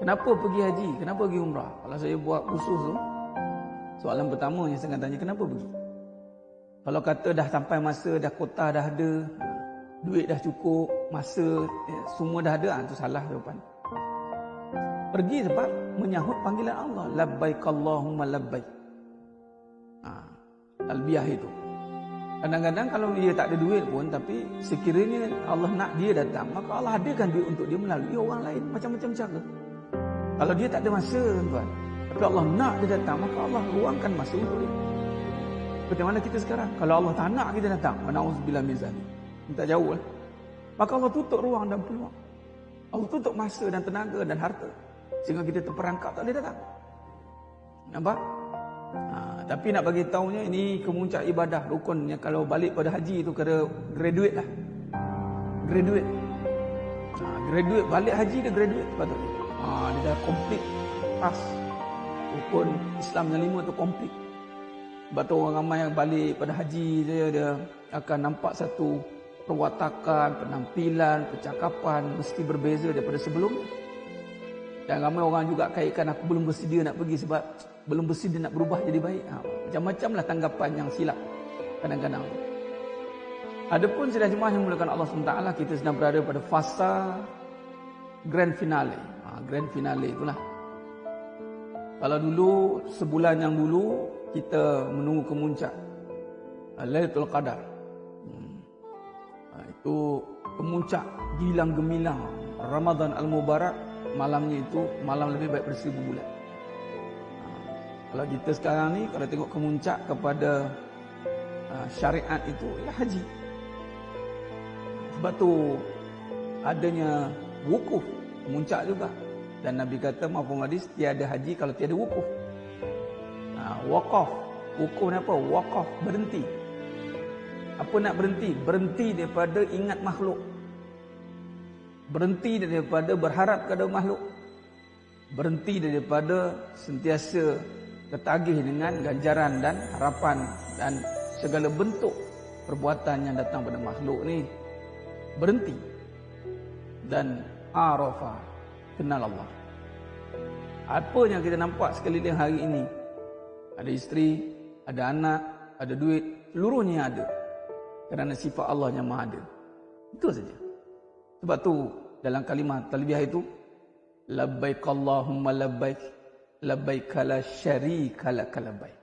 Kenapa pergi haji? Kenapa pergi umrah? Kalau saya buat khusus tu, soalan pertama yang saya akan tanya, kenapa pergi? Kalau kata dah sampai masa, dah kota dah ada, duit dah cukup, masa semua dah ada, itu salah jawapan. Pergi sebab menyahut panggilan Allah. Labbaik Allahumma labbaik. Talbiyah itu. Kadang-kadang kalau dia tak ada duit pun, tapi sekiranya Allah nak dia datang, maka Allah adakan duit untuk dia melalui orang lain, macam-macam cara. Kalau dia tak ada masa, tuan, tapi Allah nak dia datang, maka Allah luangkan masa untuk dia. Seperti mana kita sekarang, kalau Allah tak nak kita datang, na'udzubillah min zalik, minta jauh lah, maka Allah tutup ruang dan peluang. Allah tutup masa dan tenaga dan harta, sehingga kita terperangkap tak boleh datang. Nampak? Tapi nak bagi tahunya, ini kemuncak ibadah rukun yang kalau balik pada haji itu kena graduate lah. Graduate. Graduate balik haji dia graduate sepatutnya. Dia dah complete pass. Rukun Islam yang 5 tu complete. Sebab tu orang ramai yang balik pada haji dia akan nampak satu perwatakan, penampilan, percakapan mesti berbeza daripada sebelumnya. Dan ramai orang juga kaitkan, aku belum bersedia nak pergi sebab belum bersedia nak berubah jadi baik. Macam-macam lah tanggapan yang silap kadang-kadang. Adapun sidang jemaah yang dimuliakan Allah SWT, kita sedang berada pada fasa grand finale. Grand finale itulah. Kalau dulu, sebulan yang dulu, kita menunggu kemuncak Lailatul Qadar. Itu kemuncak gilang gemilang Ramadan Al-Mubarak. Malamnya itu malam lebih baik daripada 1000 bulan. Kalau kita sekarang ni, kalau tengok kemuncak kepada syariat itu ialah haji. Sebab tu adanya wukuf, kemuncak juga. Dan Nabi kata, maupun hadis, tiada haji kalau tiada wukuf. Waqaf, wukuf ni apa? Waqaf, berhenti. Apa nak berhenti? Berhenti daripada ingat makhluk. Berhenti daripada berharap kepada makhluk. Berhenti daripada sentiasa tertagih dengan ganjaran dan harapan dan segala bentuk perbuatan yang datang pada makhluk ni. Berhenti. Dan arafa, kenal Allah. Apa yang kita nampak sekeliling hari ini, ada isteri, ada anak, ada duit, seluruhnya ada. Kerana sifat Allah yang maha ada. Itu saja. Sebab tu dalam kalimah talbiyah itu, labbaik Allahumma labbaik, labbaik la syarika lak labbaik.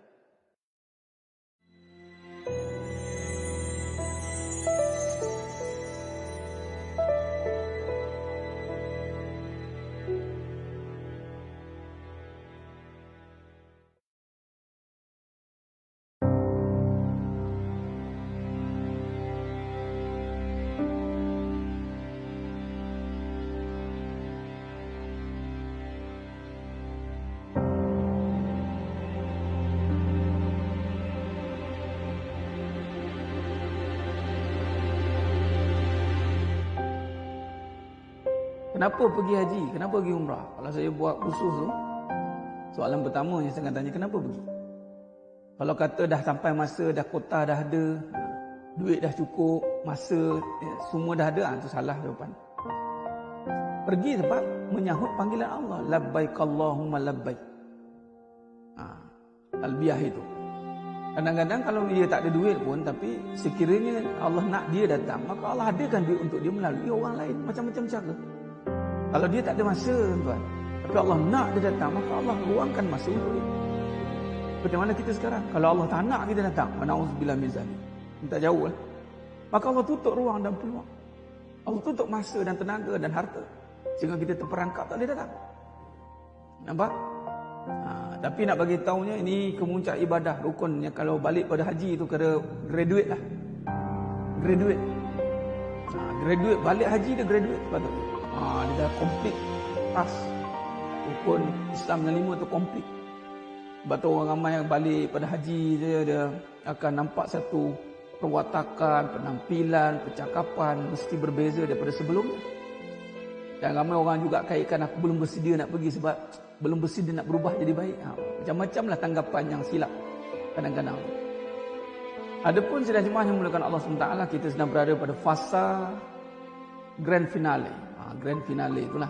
Kenapa pergi haji? Kenapa pergi umrah? Kalau saya buat khusus tu, soalan pertama yang saya akan tanya, kenapa pergi? Kalau kata dah sampai masa, dah kota dah ada, duit dah cukup, masa semua dah ada, itu salah jawapan. Pergi sebab menyahut panggilan Allah. Labbaik Allahumma labbaik. Talbiyah itu. Kadang-kadang kalau dia tak ada duit pun, tapi sekiranya Allah nak dia datang, maka Allah adakan duit untuk dia melalui orang lain, macam-macam cara. Kalau dia tak ada masa, tuan, tapi Allah nak dia datang, maka Allah luangkan masa untuk dia. Seperti mana kita sekarang, kalau Allah tak nak kita datang, na'udzubillah min zalik, minta jauh lah, maka Allah tutup ruang dan peluang. Allah tutup masa dan tenaga dan harta, sehingga kita terperangkap tak boleh datang. Nampak? Tapi nak bagi tahunya, ini kemuncak ibadah rukun yang kalau balik pada haji itu kena graduate lah. Graduate. Graduate balik haji dia graduate sepatutnya. Dia dah complete pass. Rukun Islam yang 5 tu complete. Sebab tu orang ramai yang balik pada haji dia akan nampak satu perwatakan, penampilan, percakapan mesti berbeza daripada sebelumnya. Dan ramai orang juga kaitkan, aku belum bersedia nak pergi sebab belum bersedia nak berubah jadi baik. Macam-macam lah tanggapan yang silap kadang-kadang. Adapun sidang jemaah yang dimuliakan Allah SWT, kita sedang berada pada fasa grand finale. Grand finale itulah.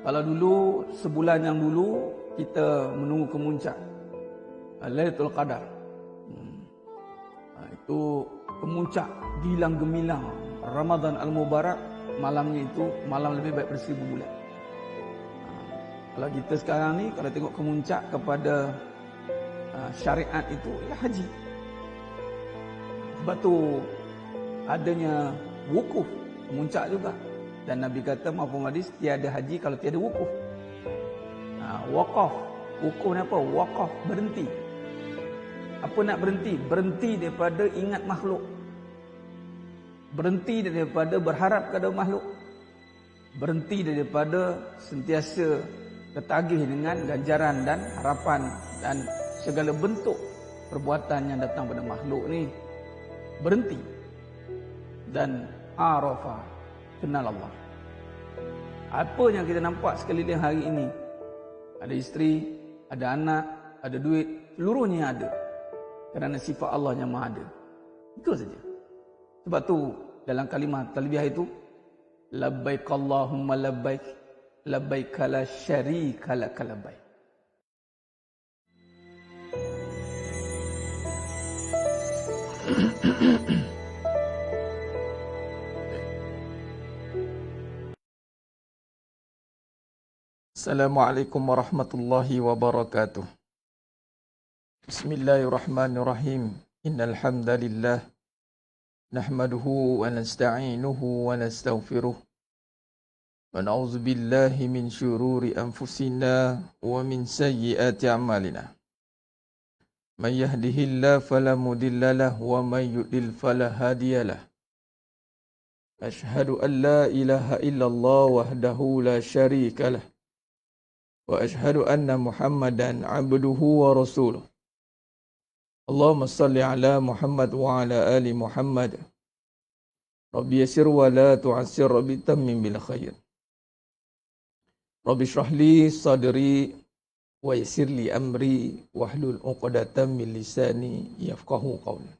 Kalau dulu, sebulan yang dulu, kita menunggu kemuncak Lailatul Qadar. Itu kemuncak gilang gemilang Ramadan Al-Mubarak. Malamnya itu malam lebih baik berseribu bulan. Kalau kita sekarang ni, kalau tengok kemuncak kepada syariat itu, ya haji. Sebab tu adanya wukuf, kemuncak juga. Dan Nabi kata maupun hadis, tiada haji kalau tiada wukuf. Waqaf, wukuf ni apa? Waqaf, berhenti. Apa nak berhenti? Berhenti daripada ingat makhluk. Berhenti daripada berharap kepada makhluk. Berhenti daripada sentiasa tertagih dengan ganjaran dan harapan dan segala bentuk perbuatan yang datang pada makhluk ni. Berhenti. Dan arafa, kenal Allah. Apa yang kita nampak sekeliling hari ini, ada isteri, ada anak, ada duit, seluruhnya ada. Kerana sifat Allah yang maha ada. Itu saja. Sebab tu dalam kalimah talbiyah itu, labbaik Allahumma labbaik, labbaik la syarika lak labbaik. Assalamualaikum warahmatullahi wabarakatuh. Bismillahirrahmanirrahim. Innal hamdalillah nahmaduhu wa nasta'inuhu wa nastaghfiruh. Wa na'udzu billahi min syururi anfusina wa min sayyiati a'malina. May yahdihillahu fala mudilla lahu wa may yudlil fala hadiyalah. Asyhadu an la ilaha illallah wahdahu la syarika lah. Wa asyhadu anna Muhammadan abduhu wa rasuluh. Allahumma salli ala Muhammad wa ala ali Muhammad. Rabbi yassir wa la tu'assir, Rabbi tammim bil khair. Rabbi shrah li sadri wa yassir li amri wahlul 'uqdatam min lisani yafqahu qawli.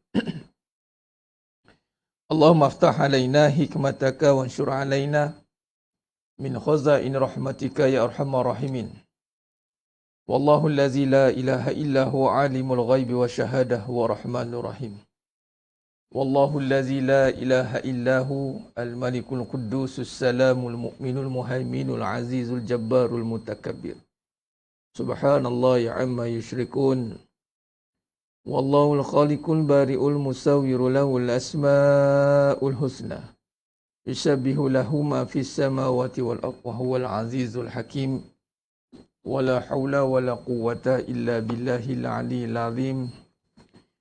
Allahumma aftah alaina hikmataka wa anshur alaina min khazain rahmatika ya arhamar rahimin. Wallahu allazi la ilaha illa huwa alimul ghaibi wa syahadah wa rahmanur rahim. Wallahu allazi la ilaha illa hu al-malikul quddusus salamul mu'minul muhaiminul azizul jabbarul mutakabbir. Subhanallahi amma yusyrikun. Wallahul khaliqul bari'ul musawwiru lahul asma'ul husna. Yusabbihu lahu ma fis samawati wal ardh wa huwal azizul hakim. Wala haula wala quwwata illa billahil aliyyil azim.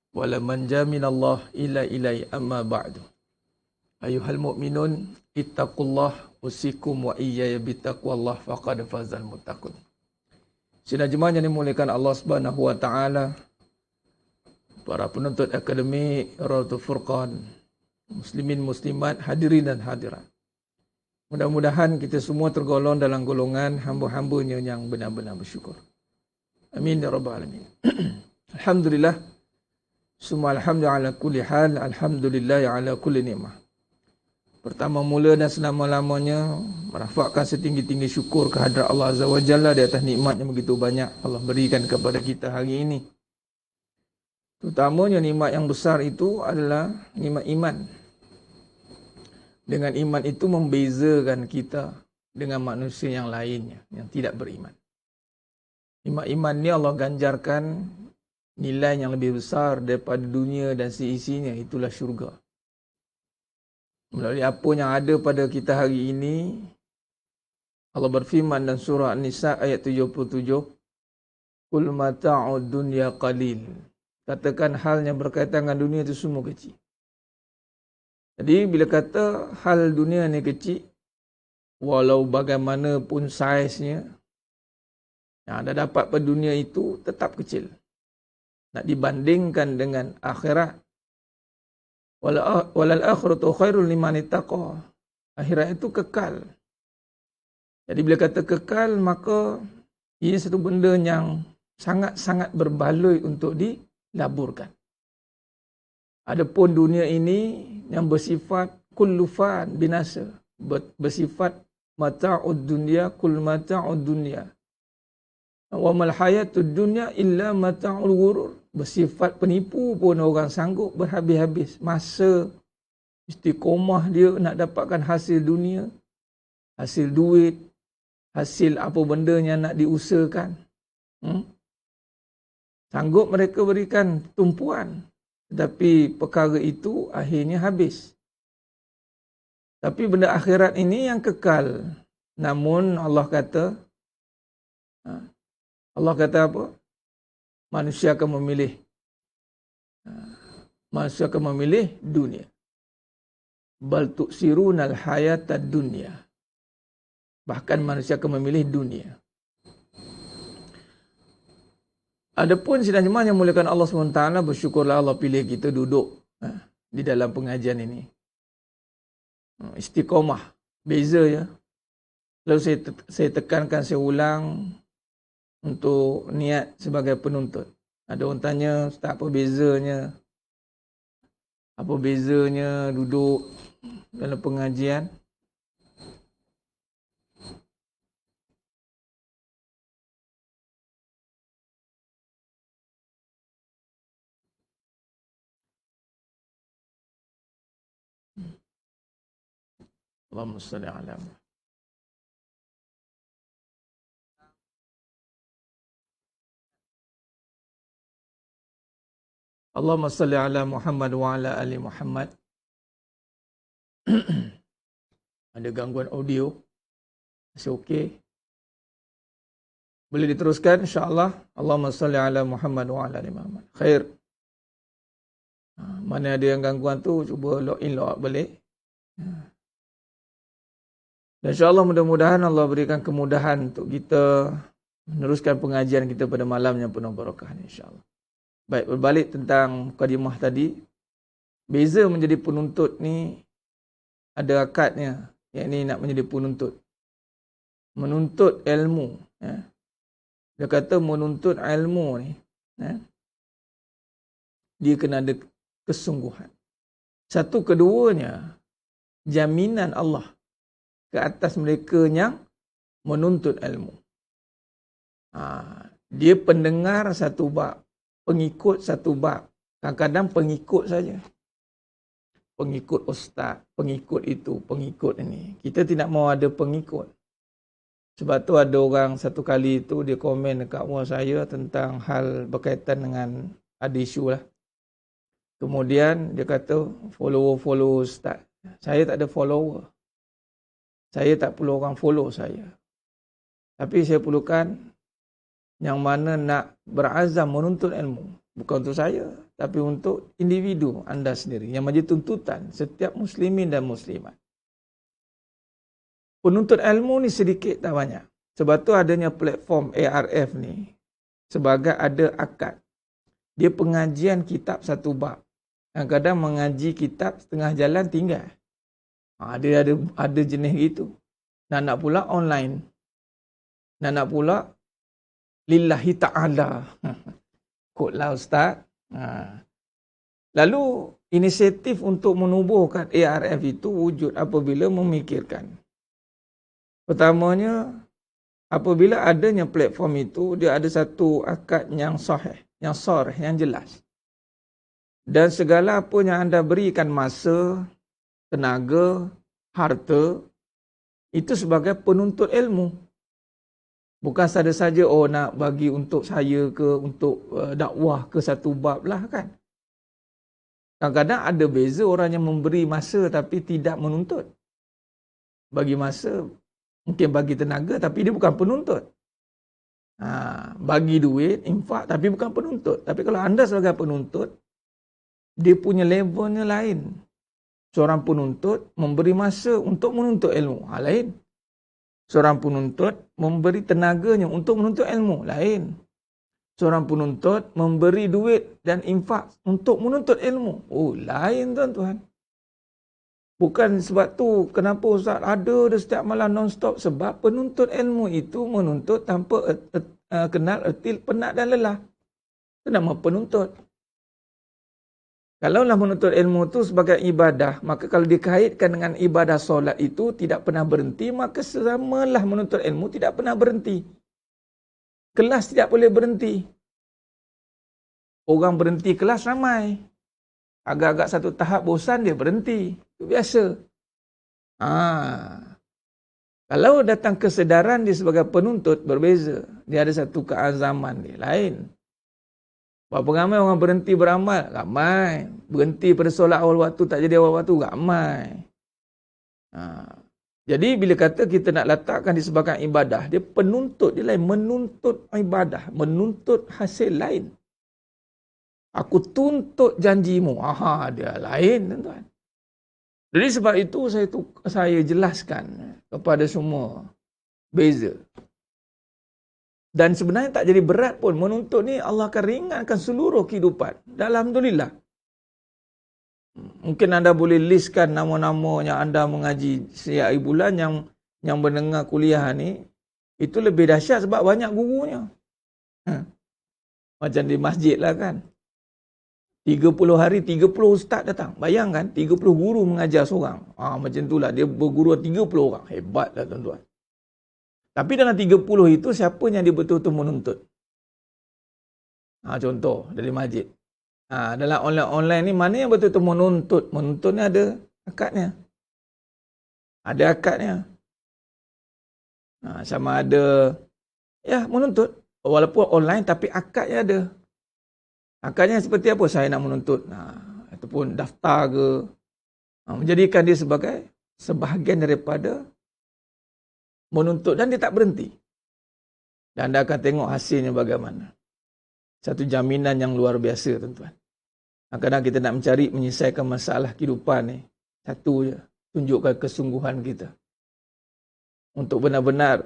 Wala manja minallah illa ilai amma ba'du. Ayuhal mu'minun ittaqullah usikum wa iyaya bittaqwallah faqad fazal muttaqun. Sidang jemaah yang dimuliakan Allah Subhanahu wa taala, para penuntut akademik Raudhatul Furqan, muslimin muslimat, hadirin dan hadirat. Mudah-mudahan kita semua tergolong dalam golongan hamba-hambanya yang benar-benar bersyukur. Amin ya rabbal alamin. Alhamdulillah. Summa alhamdulillah ala kulli hal. Alhamdulillah ala kulli ni'mah. Pertama mula dan selama-lamanya merafakkan setinggi-tinggi syukur kehadrat Allah Azza wa Jalla di atas nikmat yang begitu banyak Allah berikan kepada kita hari ini. Terutamanya nikmat yang besar itu adalah nikmat iman. Dengan iman itu membezakan kita dengan manusia yang lainnya yang tidak beriman. Nikmat iman ni Allah ganjarkan nilai yang lebih besar daripada dunia dan seisinya, itulah syurga. Melalui apa yang ada pada kita hari ini, Allah berfirman dalam surah An-Nisa ayat 77, "Qul mata'ud dunya qalil." Katakan hal yang berkaitan dengan dunia itu semua kecil. Jadi bila kata hal dunia ni kecil, walau bagaimanapun saiznya, yang anda dapat pada dunia itu tetap kecil. Nak dibandingkan dengan akhirat, walal akhiratu khairul liman ittaqa. Akhirat itu kekal. Jadi bila kata kekal, maka ia satu benda yang sangat-sangat berbaloi untuk dilaburkan. Adapun dunia ini yang bersifat kullufan, binasa, bersifat mata'ud dunya kul mata'ud dunya. Wa mal hayatud dunya illa mata'ul ghurur. Bersifat penipu pun orang sanggup berhabis-habis masa istiqomah dia nak dapatkan hasil dunia, hasil duit, hasil apa benda yang nak diusahakan. Sanggup mereka berikan tumpuan, tetapi perkara itu akhirnya habis. Tapi benda akhirat ini yang kekal. Namun Allah kata apa? Manusia akan memilih dunia. Bal tu'sirunal hayatad dunya. Bahkan manusia akan memilih dunia. Adapun sidang jemaah yang muliakan Allah SWT, bersyukurlah Allah pilih kita duduk di dalam pengajian ini. Istiqomah. Beza ya. Lalu saya tekankan, saya ulang untuk niat sebagai penuntut. Ada orang tanya, Ustaz, apa bezanya? Apa bezanya duduk dalam pengajian? Allahumma salli ala Muhammad. Allahumma salli ala Muhammad wa ala ali Muhammad. Ada gangguan audio? Masih okey? Boleh diteruskan insya-Allah. Allahumma salli ala Muhammad wa ala ali Muhammad. Khair. Mana ada yang gangguan tu, cuba log in, log out balik. Dan insya-Allah mudah-mudahan Allah berikan kemudahan untuk kita meneruskan pengajian kita pada malam yang penuh barakah insya-Allah. Baik, berbalik tentang mukadimah tadi. Beza menjadi penuntut ni ada akadnya, yakni nak menjadi penuntut. Menuntut ilmu. Dia kata menuntut ilmu ni, dia kena ada kesungguhan. Satu, keduanya, jaminan Allah ke atas mereka yang menuntut ilmu. Dia pendengar satu bab, pengikut satu bab. Kadang-kadang pengikut saja. Pengikut ustaz, pengikut itu, pengikut ini. Kita tidak mahu ada pengikut. Sebab tu ada orang satu kali tu dia komen dekat wall saya tentang hal berkaitan dengan ada isu lah. Kemudian dia kata follower ustaz. Saya tak ada follower. Saya tak perlu orang follow saya. Tapi saya perlukan yang mana nak berazam menuntut ilmu. Bukan untuk saya, tapi untuk individu anda sendiri. Yang menjadi tuntutan setiap muslimin dan muslimat. Penuntut ilmu ni sedikit tak banyak. Sebab tu adanya platform ARF ni. Sebagai ada akad. Dia pengajian kitab satu bab. Kadang-kadang mengaji kitab setengah jalan tinggal. Dia ada jenis gitu. Nak pula online. Nak pula lillahi ta'ala. Kotlah ustaz. Lalu inisiatif untuk menubuhkan ARF itu wujud apabila memikirkan. Pertamanya, apabila adanya platform itu, dia ada satu akad yang sahih, yang sharih, yang jelas. Dan segala apa yang anda berikan masa, tenaga, harta, itu sebagai penuntut ilmu. Bukan saja-saja nak bagi untuk saya ke, untuk dakwah ke satu bab lah kan. Kadang-kadang ada beza orang yang memberi masa tapi tidak menuntut. Bagi masa, mungkin bagi tenaga tapi dia bukan penuntut. Bagi duit, infak tapi bukan penuntut. Tapi kalau anda sebagai penuntut, dia punya levelnya lain. Seorang penuntut memberi masa untuk menuntut ilmu. Lain. Seorang penuntut memberi tenaganya untuk menuntut ilmu. Lain. Seorang penuntut memberi duit dan infak untuk menuntut ilmu. Lain tuan-tuan. Bukan sebab tu kenapa Ustaz ada setiap malam non-stop. Sebab penuntut ilmu itu menuntut tanpa kenal erti penat dan lelah. Itu nama penuntut. Kalaulah menuntut ilmu itu sebagai ibadah, maka kalau dikaitkan dengan ibadah solat itu tidak pernah berhenti, maka sesamalah menuntut ilmu tidak pernah berhenti. Kelas tidak boleh berhenti. Orang berhenti kelas ramai. Agak-agak satu tahap bosan dia berhenti. Itu biasa. Kalau datang kesedaran dia sebagai penuntut berbeza. Dia ada satu keazaman dia lain. Berapa ramai orang berhenti beramal? Ramai. Berhenti pada solat awal waktu, tak jadi awal waktu? Ramai. Jadi bila kata kita nak letakkan di sebagai ibadah, dia penuntut dia lain. Menuntut ibadah. Menuntut hasil lain. Aku tuntut janjimu. Dia lain, tuan-tuan. Jadi sebab itu saya jelaskan kepada semua. Beza. Dan sebenarnya tak jadi berat pun. Menuntut ni Allah akan ringankan seluruh kehidupan. Dan alhamdulillah. Mungkin anda boleh listkan nama-nama yang anda mengaji setiap hari bulan yang mendengar kuliah ni. Itu lebih dahsyat sebab banyak gurunya. Macam di masjid lah kan. 30 hari, 30 ustaz datang. Bayangkan, 30 guru mengajar seorang. Macam itulah, dia berguru 30 orang. Hebatlah tuan-tuan. Tapi dalam 30 itu, siapa yang dia betul-betul menuntut? Contoh, dari masjid. Dalam online ni, mana yang betul-betul menuntut? Menuntut ni ada akadnya. Ada akadnya. Sama ada, menuntut. Walaupun online, tapi akadnya ada. Akadnya seperti apa saya nak menuntut? Ataupun daftar ke. Menjadikan dia sebagai sebahagian daripada menuntut. Dan dia tak berhenti. Dan anda akan tengok hasilnya bagaimana. Satu jaminan yang luar biasa, tuan-tuan. Kadang-kadang kita nak mencari menyelesaikan masalah kehidupan ni. Satu je. Tunjukkan kesungguhan kita. Untuk benar-benar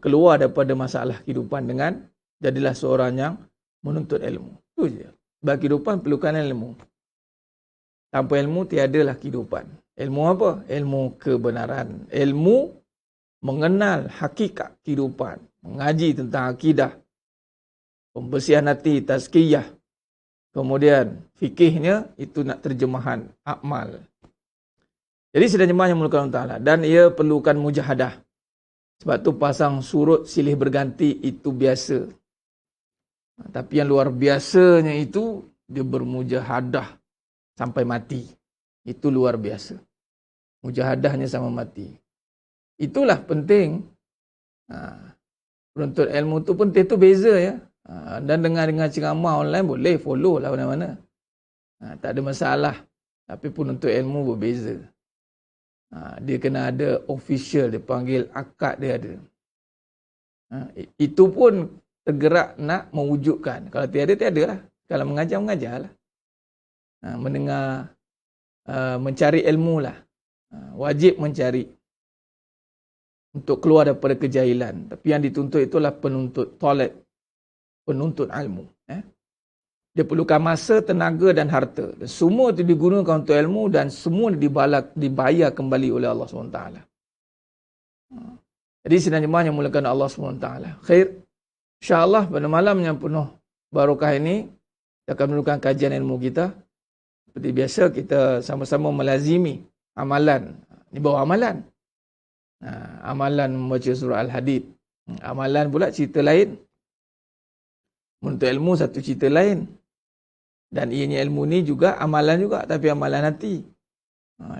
keluar daripada masalah kehidupan dengan jadilah seorang yang menuntut ilmu. Itu je. Bagi kehidupan perlukan ilmu. Tanpa ilmu tiadalah kehidupan. Ilmu apa? Ilmu kebenaran. Ilmu mengenal hakikat kehidupan. Mengaji tentang akidah. Pembersihan hati, tazkiyah. Kemudian fikihnya itu nak terjemahan amal. Jadi sedang jemaah yang mulakan Allah Ta'ala. Dan ia perlukan mujahadah. Sebab tu pasang surut silih berganti itu biasa. Tapi yang luar biasanya itu, dia bermujahadah sampai mati. Itu luar biasa. Mujahadahnya sama mati. Itulah penting. Penuntut ilmu tu penting, tu beza ya. Dan dengan ceramah online boleh follow lah mana-mana. Tak ada masalah. Tapi penuntut ilmu berbeza. Dia kena ada official, dia panggil akad dia ada. Itu pun tergerak nak mewujudkan. Kalau tiada lah. Kalau mengajar lah. Mendengar, mencari ilmu lah. Wajib mencari. Untuk keluar daripada kejahilan. Tapi yang dituntut itulah penuntut talib. Penuntut ilmu. Dia perlukan masa, tenaga dan harta. Dan semua itu digunakan untuk ilmu dan semua dibayar kembali oleh Allah SWT. Jadi sidang jemaah yang mulakan Allah SWT. Khair. InsyaAllah pada malam yang penuh barakah ini, kita akan melakukan kajian ilmu kita. Seperti biasa, kita sama-sama melazimi amalan. Ini bawah amalan. Amalan membaca surah Al-Hadid. Amalan pula cerita lain. Menuntut ilmu satu cerita lain. Dan ianya ilmu ni juga amalan juga. Tapi amalan hati.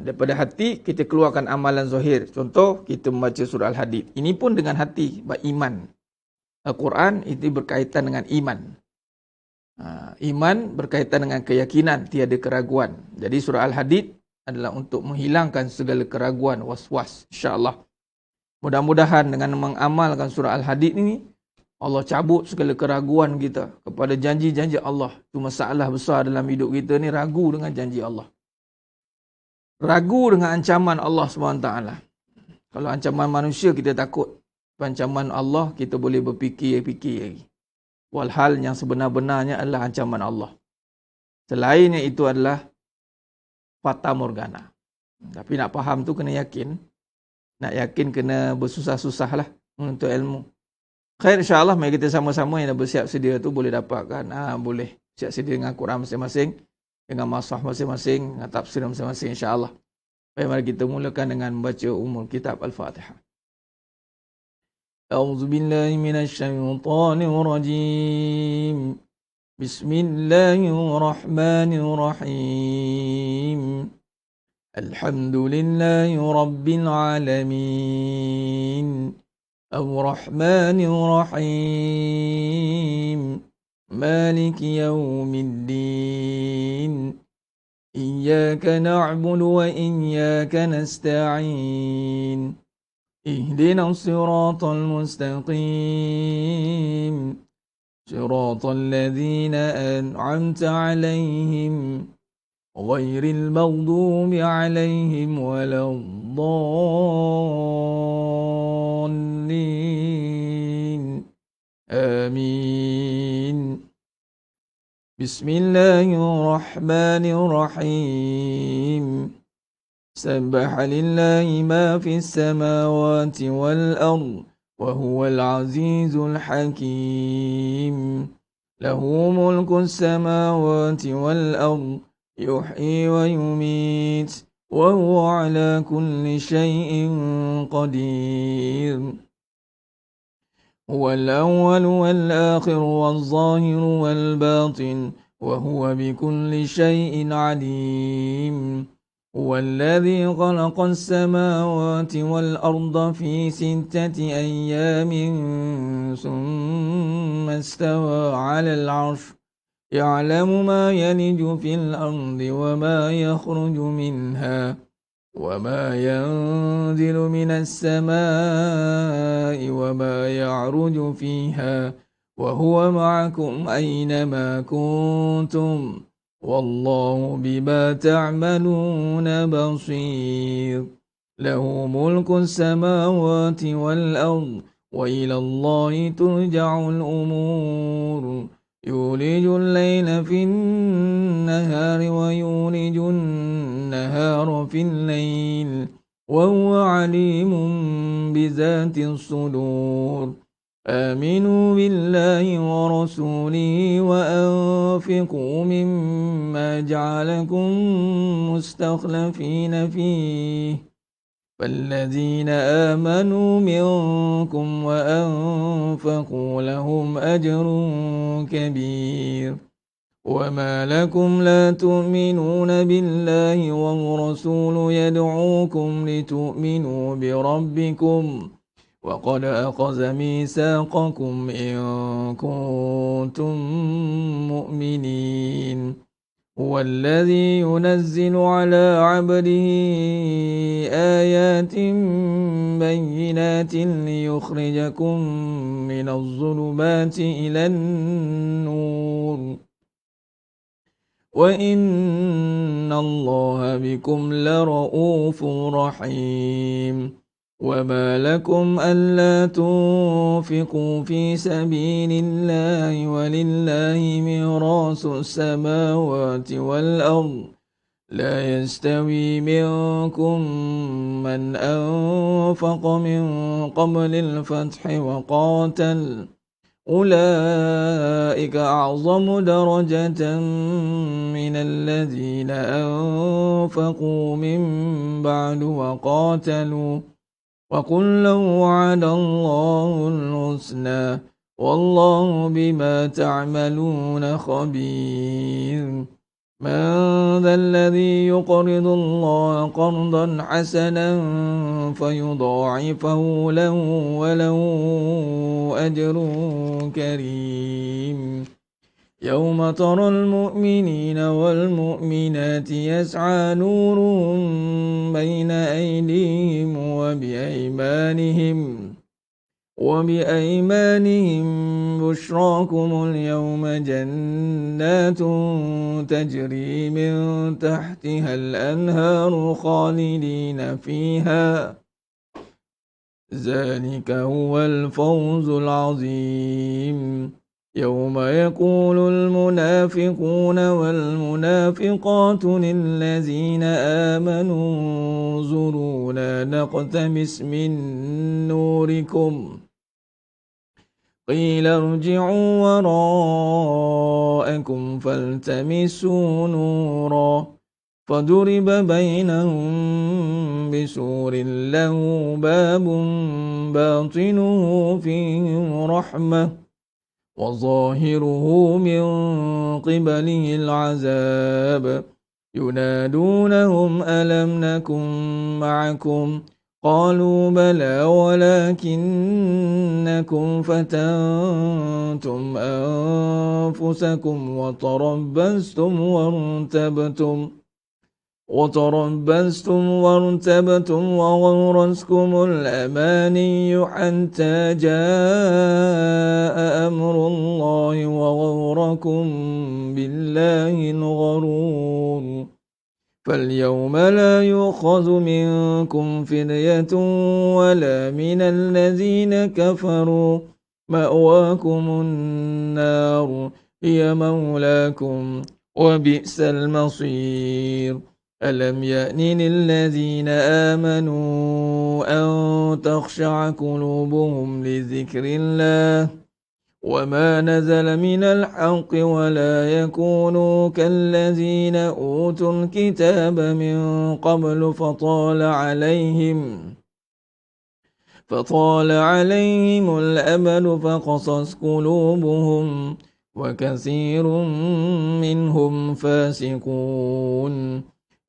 Daripada hati, kita keluarkan amalan zahir. Contoh, kita membaca surah Al-Hadid. Ini pun dengan hati, beriman. Al-Quran itu berkaitan dengan iman. Iman berkaitan dengan keyakinan, tiada keraguan. Jadi surah Al-Hadid adalah untuk menghilangkan segala keraguan, was-was. InsyaAllah. Mudah-mudahan dengan mengamalkan surah Al-Hadid ini, Allah cabut segala keraguan kita kepada janji-janji Allah. Itu masalah besar dalam hidup kita ni, ragu dengan janji Allah. Ragu dengan ancaman Allah SWT. Kalau ancaman manusia kita takut. Ancaman Allah kita boleh berfikir-fikir lagi. Walhal yang sebenar-benarnya adalah ancaman Allah. Selainnya itu adalah fata morgana. Tapi nak faham tu kena yakin. Nak yakin kena bersusah-susah lah untuk ilmu. Khair insyaAllah, mari kita sama-sama yang dah bersiap sedia tu boleh dapatkan. Boleh siap sedia dengan Quran masing-masing. dengan masah masing-masing, dengan tafsir masing-masing insya-Allah. Baik, mari kita mulakan dengan membaca umul kitab Al-Fatihah. A'udzu billahi minasy syaithanir rajim. Bismillahirrahmanirrahim. Alhamdulillahi rabbil alamin. Ar-Rahmanir Rahim. Maliki yaumiddin. Iyyaka na'budu wa iyyaka nasta'in. Ihdinas siratal mustaqim. Siratal ladzina an'amta 'alaihim ghairil maghdubi 'alaihim waladdallin. Amin. Bismillahirrahmanirrahim. Sabbaha lillahi ma fis samawati wal ard wa huwal azizul hakim. Lahu mulkus samawati wal ard yuhyi wa yumit wa huwa ala kulli shay'in qadir. هو الأول والآخر والظاهر والباطن وهو بكل شيء عليم. هو الذي خلق السماوات والأرض في 6 أيام ثم استوى على العرش يعلم ما يلج في الأرض وما يخرج منها وما ينزل من السماء وما يعرج فيها وهو معكم أينما كنتم والله بما تعملون بصير. له ملك السماوات والأرض وإلى الله ترجع الأمور. يولج الليل في النهار ويولج النهار في الليل وهو عليم بذات الصدور. آمنوا بالله ورسوله وأنفقوا مما جعلكم مستخلفين فيه فالذين آمنوا منكم وأنفقوا لهم أجر كبير. وما لكم لا تؤمنون بالله والرسول يدعوكم لتؤمنوا بربكم وقد أخذ ميثاقكم إن كنتم مؤمنين. هو الذي ينزل على عبده آيات بينات ليخرجكم من الظلمات إلى النور وإن الله بكم لرؤوف رحيم. وما لكم ألا تنفقوا في سبيل الله ولله ميراث السماوات والأرض لا يستوي منكم من أنفق من قبل الفتح وقاتل أولئك أعظم درجة من الذين أنفقوا من بعد وقاتلوا وكلا وعد الله الحسنى والله بما تعملون خبير. من ذا الذي يقرض الله قرضا حسنا فيضاعفه له وله أجر كريم. يوم ترى المؤمنين والمؤمنات يسعى نورهم بين أيديهم وبأيمانهم بشراكم اليوم جنات تجري من تحتها الأنهار خالدين فيها ذلك هو الفوز العظيم. يوم يقول المنافقون والمنافقات للذين آمنوا انظرونا نقتبس من نوركم قيل ارجعوا وراءكم فالتمسوا نورا فضرب بينهم بسور له باب باطنه فيه رحمة وظاهره من قبله العذاب ينادونهم ألم نكن معكم قالوا بلى ولكنكم فتنتم أنفسكم وتربستم وغرسكم الأماني حتى جاء أمر الله وغركم بالله الغرور فاليوم لا يؤخذ منكم فدية ولا من الذين كفروا مأواكم النار هي مولاكم وبئس المصير ألم يأن للذين آمنوا أن تخشع قلوبهم لذكر الله وما نزل من الحق ولا يكونوا كالذين أوتوا الكتاب من قبل فطال عليهم الأمل فقست قلوبهم وكثير منهم فاسقون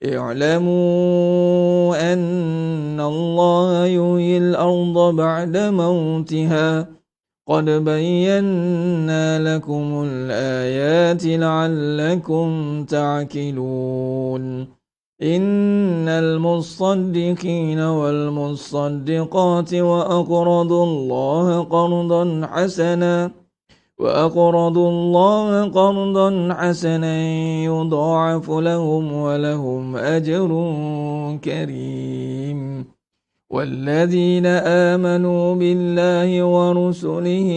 اعلموا أن الله يحيي الأرض بعد موتها قد بينا لكم الآيات لعلكم تعقلون إن المصدقين والمصدقات وأقرضوا الله قرضا حسنا يضاعف لهم ولهم أجر كريم والذين آمنوا بالله ورسله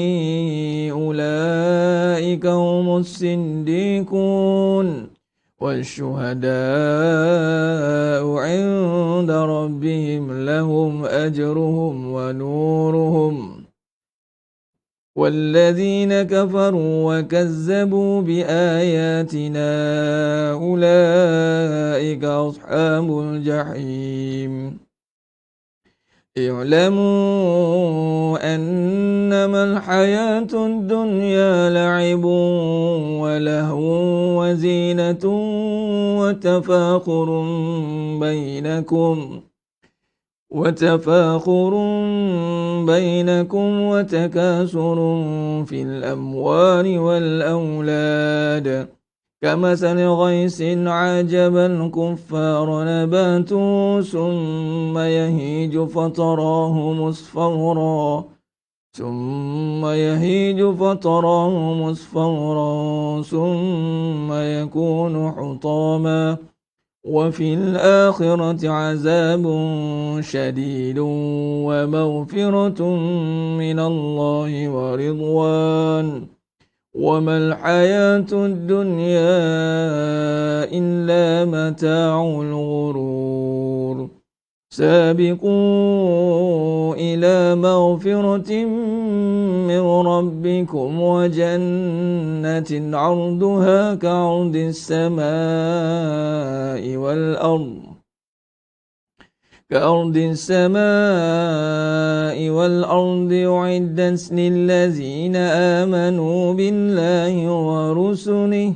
أولئك هم الصديقون والشهداء عند ربهم لهم أجرهم ونورهم والذين كفروا وكذبوا بآياتنا أولئك أصحاب الجحيم اعلموا أنما الحياة الدنيا لعب ولهو وزينة وتفاخر بينكم وتكاثر في الأموال والأولاد كمثل غيث عجب الكفار نباته ثم يهيج فتراه مصفرا ثم يكون حطاما وفي الآخرة عذاب شديد ومغفرة من الله ورضوان وما الحياة الدنيا إلا متاع الغرور سابقوا إلى مغفرة من ربكم وجنة عرضها كعرض السماء والأرض أعدت للذين آمنوا بالله ورسله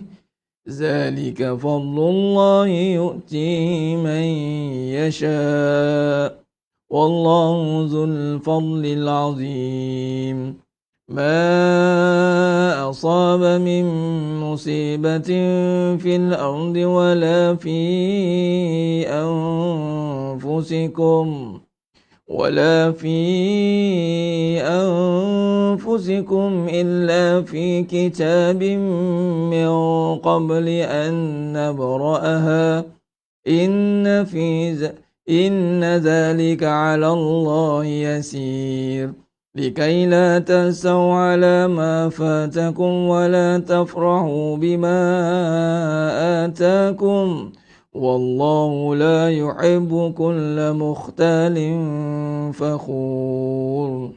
ذلك فضل الله يؤتيه من يشاء والله ذو الفضل العظيم ما أصاب من مصيبة في الأرض ولا في أنفسكم إلا في كتاب من قبل أن نبرأها إن ذلك على الله يسير لكي لا تأسوا على ما فاتكم ولا تفرحوا بما آتاكم والله لا يحب كل مختال فخور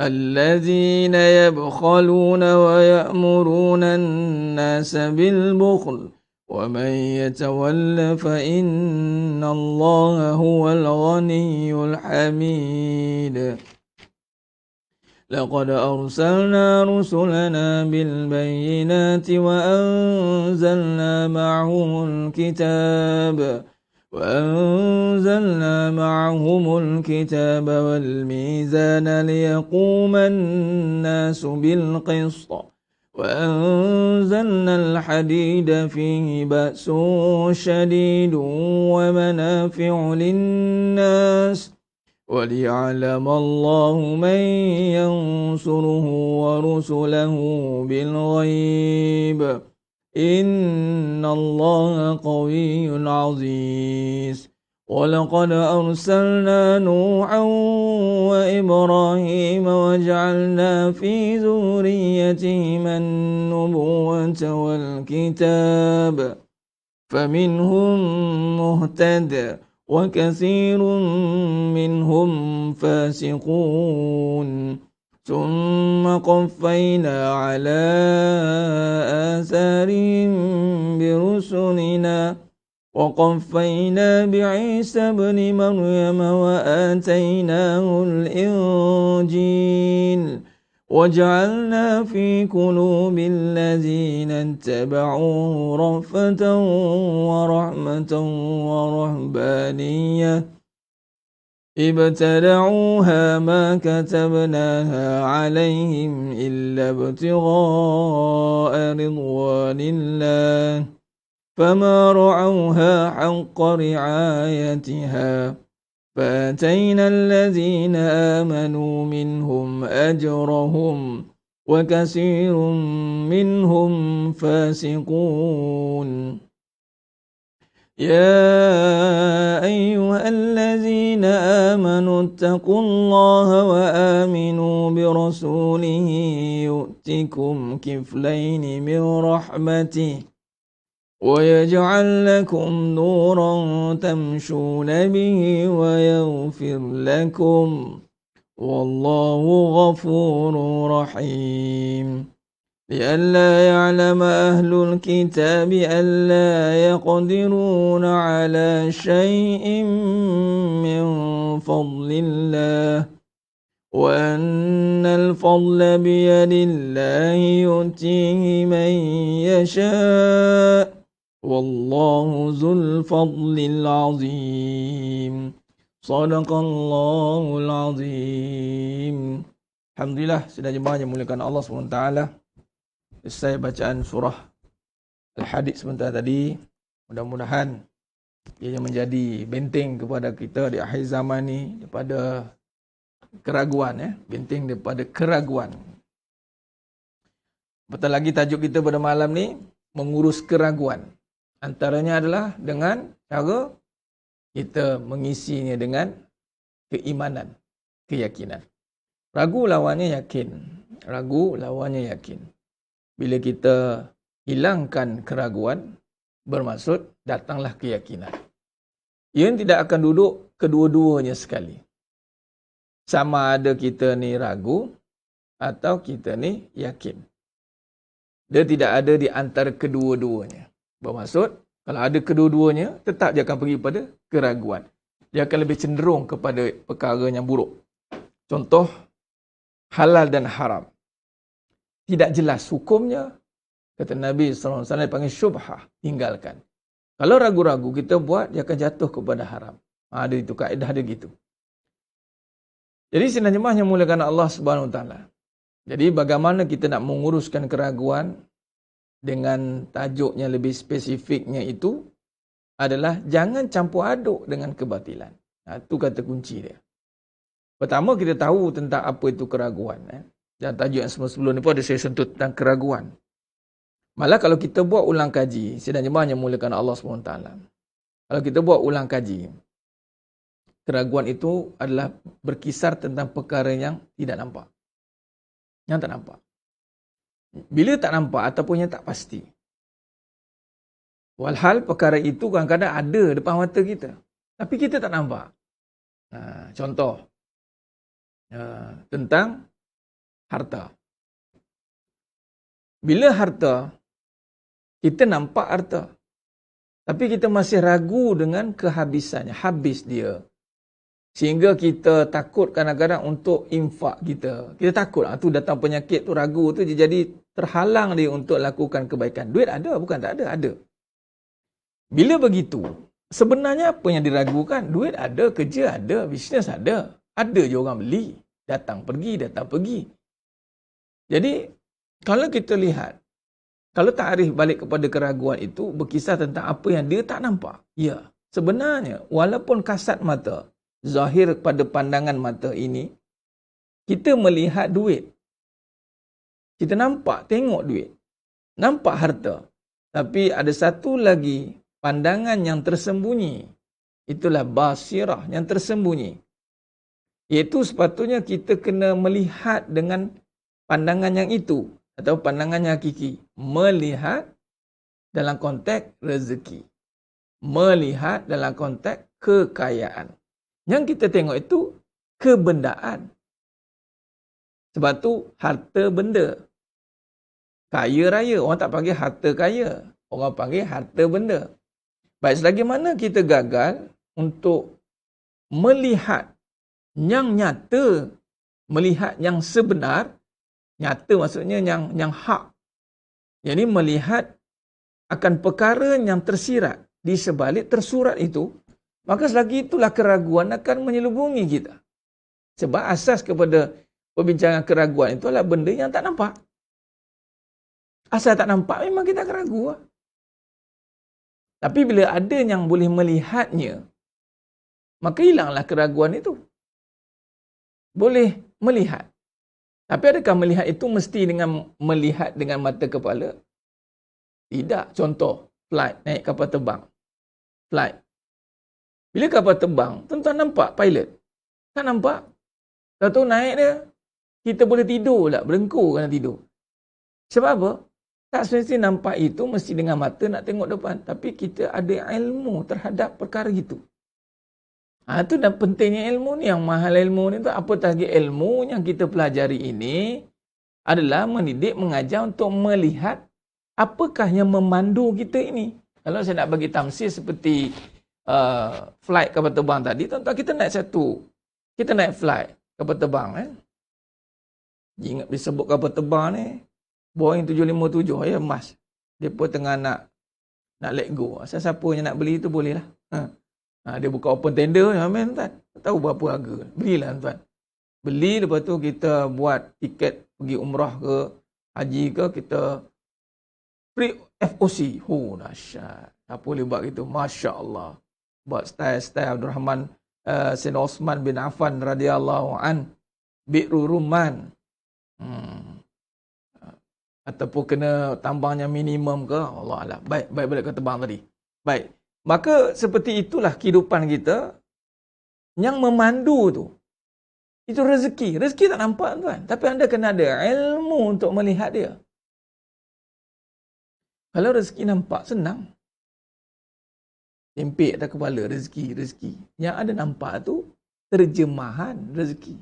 الذين يبخلون ويأمرون الناس بالبخل ومن يتول فإن الله هو الغني الحميد لقد أرسلنا رسلنا بالبينات وأنزلنا معهم الكتاب والميزان ليقوم الناس بالقسط وأنزلنا الحديد فيه بأس شديد ومنافع للناس وليعلم الله من ينصره ورسله بالغيب إن الله قوي عزيز ولقد أرسلنا نوحا وإبراهيم وجعلنا في ذريتهما النبوة والكتاب فمنهم مهتد وكثير منهم فاسقون ثم قفينا على آثارهم برسلنا وقفينا بعيسى ابن مريم وآتيناه الإنجيل وجعلنا في قلوب الذين اتبعوه رأفة ورحمة ورهبانية ابتدعوها ما كتبناها عليهم إلا ابتغاء رضوان الله فما رعوها حق رعايتها فآتينا الذين آمنوا منهم أجرهم وكثير منهم فاسقون يا أيها الذين آمنوا اتقوا الله وآمنوا برسوله يؤتكم كفلين من رحمته ويجعل لكم نورا تمشون به ويغفر لكم والله غفور رحيم لئلا يعلم أهل الكتاب ألا يقدرون على شيء من فضل الله وأن الفضل بيد الله يؤتيه من يشاء والله ذو الفضل العظيم صدق الله العظيم. Alhamdulillah, sudah jemaah yang muliakan Allah SWT. Selesai bacaan surah Al-Hadid sebentar tadi. Mudah-mudahan ia menjadi benteng kepada kita di akhir zaman ni daripada keraguan, benteng daripada keraguan. Betul lagi tajuk kita pada malam ni, mengurus keraguan. Antaranya adalah dengan cara kita mengisinya dengan keimanan, keyakinan. Ragu lawannya yakin. Ragu lawannya yakin. Bila kita hilangkan keraguan, bermaksud datanglah keyakinan. Ia tidak akan duduk kedua-duanya sekali. Sama ada kita ni ragu atau kita ni yakin. Dia tidak ada di antara kedua-duanya. Bermaksud, kalau ada kedua-duanya, tetap dia akan pergi pada keraguan. Dia akan lebih cenderung kepada perkara yang buruk. Contoh, halal dan haram. Tidak jelas hukumnya, kata Nabi SAW, panggil syubhah, tinggalkan. Kalau ragu-ragu kita buat, dia akan jatuh kepada haram. Ada itu, kaedah dia gitu. Jadi sidang jemaah yang muliakan Allah Subhanahu Wa Taala. Jadi bagaimana kita nak menguruskan keraguan dengan tajuknya lebih spesifiknya itu adalah jangan campur aduk dengan kebatilan. Itu kata kunci dia. Pertama kita tahu tentang apa itu keraguan. Dan tajuk yang sebelum ni pun ada saya sentuh tentang keraguan. Malah kalau kita buat ulang kaji, sidang jemaah yang muliakan Allah SWT. Kalau kita buat ulang kaji, keraguan itu adalah berkisar tentang perkara yang tidak nampak. Yang tak nampak. Bila tak nampak ataupun yang tak pasti. Walhal perkara itu kadang-kadang ada depan mata kita. Tapi kita tak nampak. Contoh. tentang harta. Bila harta, kita nampak harta, tapi kita masih ragu dengan kehabisannya, habis dia. Sehingga kita takut kadang-kadang untuk infak kita. Kita takut, tu datang penyakit tu, ragu tu, jadi terhalang dia untuk lakukan kebaikan. Duit ada, bukan tak ada, ada. Bila begitu, sebenarnya apa yang diragukan? Duit ada, kerja ada, bisnes ada. Ada je orang beli. Datang pergi. Jadi, kalau kita lihat, kalau takrif balik kepada keraguan itu, berkisar tentang apa yang dia tak nampak. Ya, sebenarnya, walaupun kasat mata, zahir pada pandangan mata ini, kita melihat duit. Kita nampak, tengok duit. Nampak harta. Tapi ada satu lagi pandangan yang tersembunyi. Itulah basirah yang tersembunyi. Iaitu sepatutnya kita kena melihat dengan pandangan yang itu. Atau pandangan yang hakiki. Melihat dalam konteks rezeki. Melihat dalam konteks kekayaan. Yang kita tengok itu kebendaan. Sebab tu harta benda. Kaya raya. Orang tak panggil harta kaya. Orang panggil harta benda. Baik, selagi mana kita gagal untuk melihat yang nyata, melihat yang sebenar, nyata maksudnya yang hak. Jadi melihat akan perkara yang tersirat di sebalik tersurat itu, maka selagi itulah keraguan akan menyelubungi kita. Sebab asas kepada perbincangan keraguan itu adalah benda yang tak nampak. Asal tak nampak memang kita akan ragu. Tapi bila ada yang boleh melihatnya, maka hilanglah keraguan itu. Boleh melihat. Tapi adakah melihat itu mesti dengan melihat dengan mata kepala? Tidak. Contoh, flight, naik kapal terbang. Flight. Bila kapal terbang, tuan-tuan nampak pilot? Tak nampak. Tahu naik dia, kita boleh tidur lah, berengkur kena tidur. Sebab apa? Tak semestinya nampak itu mesti dengan mata nak tengok depan. Tapi kita ada ilmu terhadap perkara itu. Itu dan pentingnya ilmu ni. Yang mahal ilmu ni tu, apatah lagi ilmu yang kita pelajari ini adalah mendidik, mengajar untuk melihat apakah yang memandu kita ini. Kalau saya nak bagi tamsil seperti flight kapal terbang tadi, tuan-tuan, kita naik satu. Kita naik flight kapal terbang. Ingat disebut kapal terbang ni, Boeing 757, ya mas. Dia pun tengah nak let go. Siapa yang nak beli tu boleh lah. Dia buka open tender, tuan-tuan. Tahu berapa harga. Belilah tuan-tuan. Beli, lepas tu kita buat tiket pergi umrah ke, haji ke, kita free FOC. Dahsyat. Apa boleh buat gitu? Masya Allah. Buat style Abdul Rahman Sayyidina Osman bin Affan radhiyallahu an, Bi'ru Rumman. Ataupun kena tambangnya minimum ke, Allah Allah. Baik balik ke terbang tadi. Baik. Maka seperti itulah kehidupan kita yang memandu tu. Itu rezeki. Rezeki tak nampak tuan. Tapi anda kena ada ilmu untuk melihat dia. Kalau rezeki nampak, senang. Tempik atas kepala, rezeki. Yang ada nampak tu, terjemahan rezeki.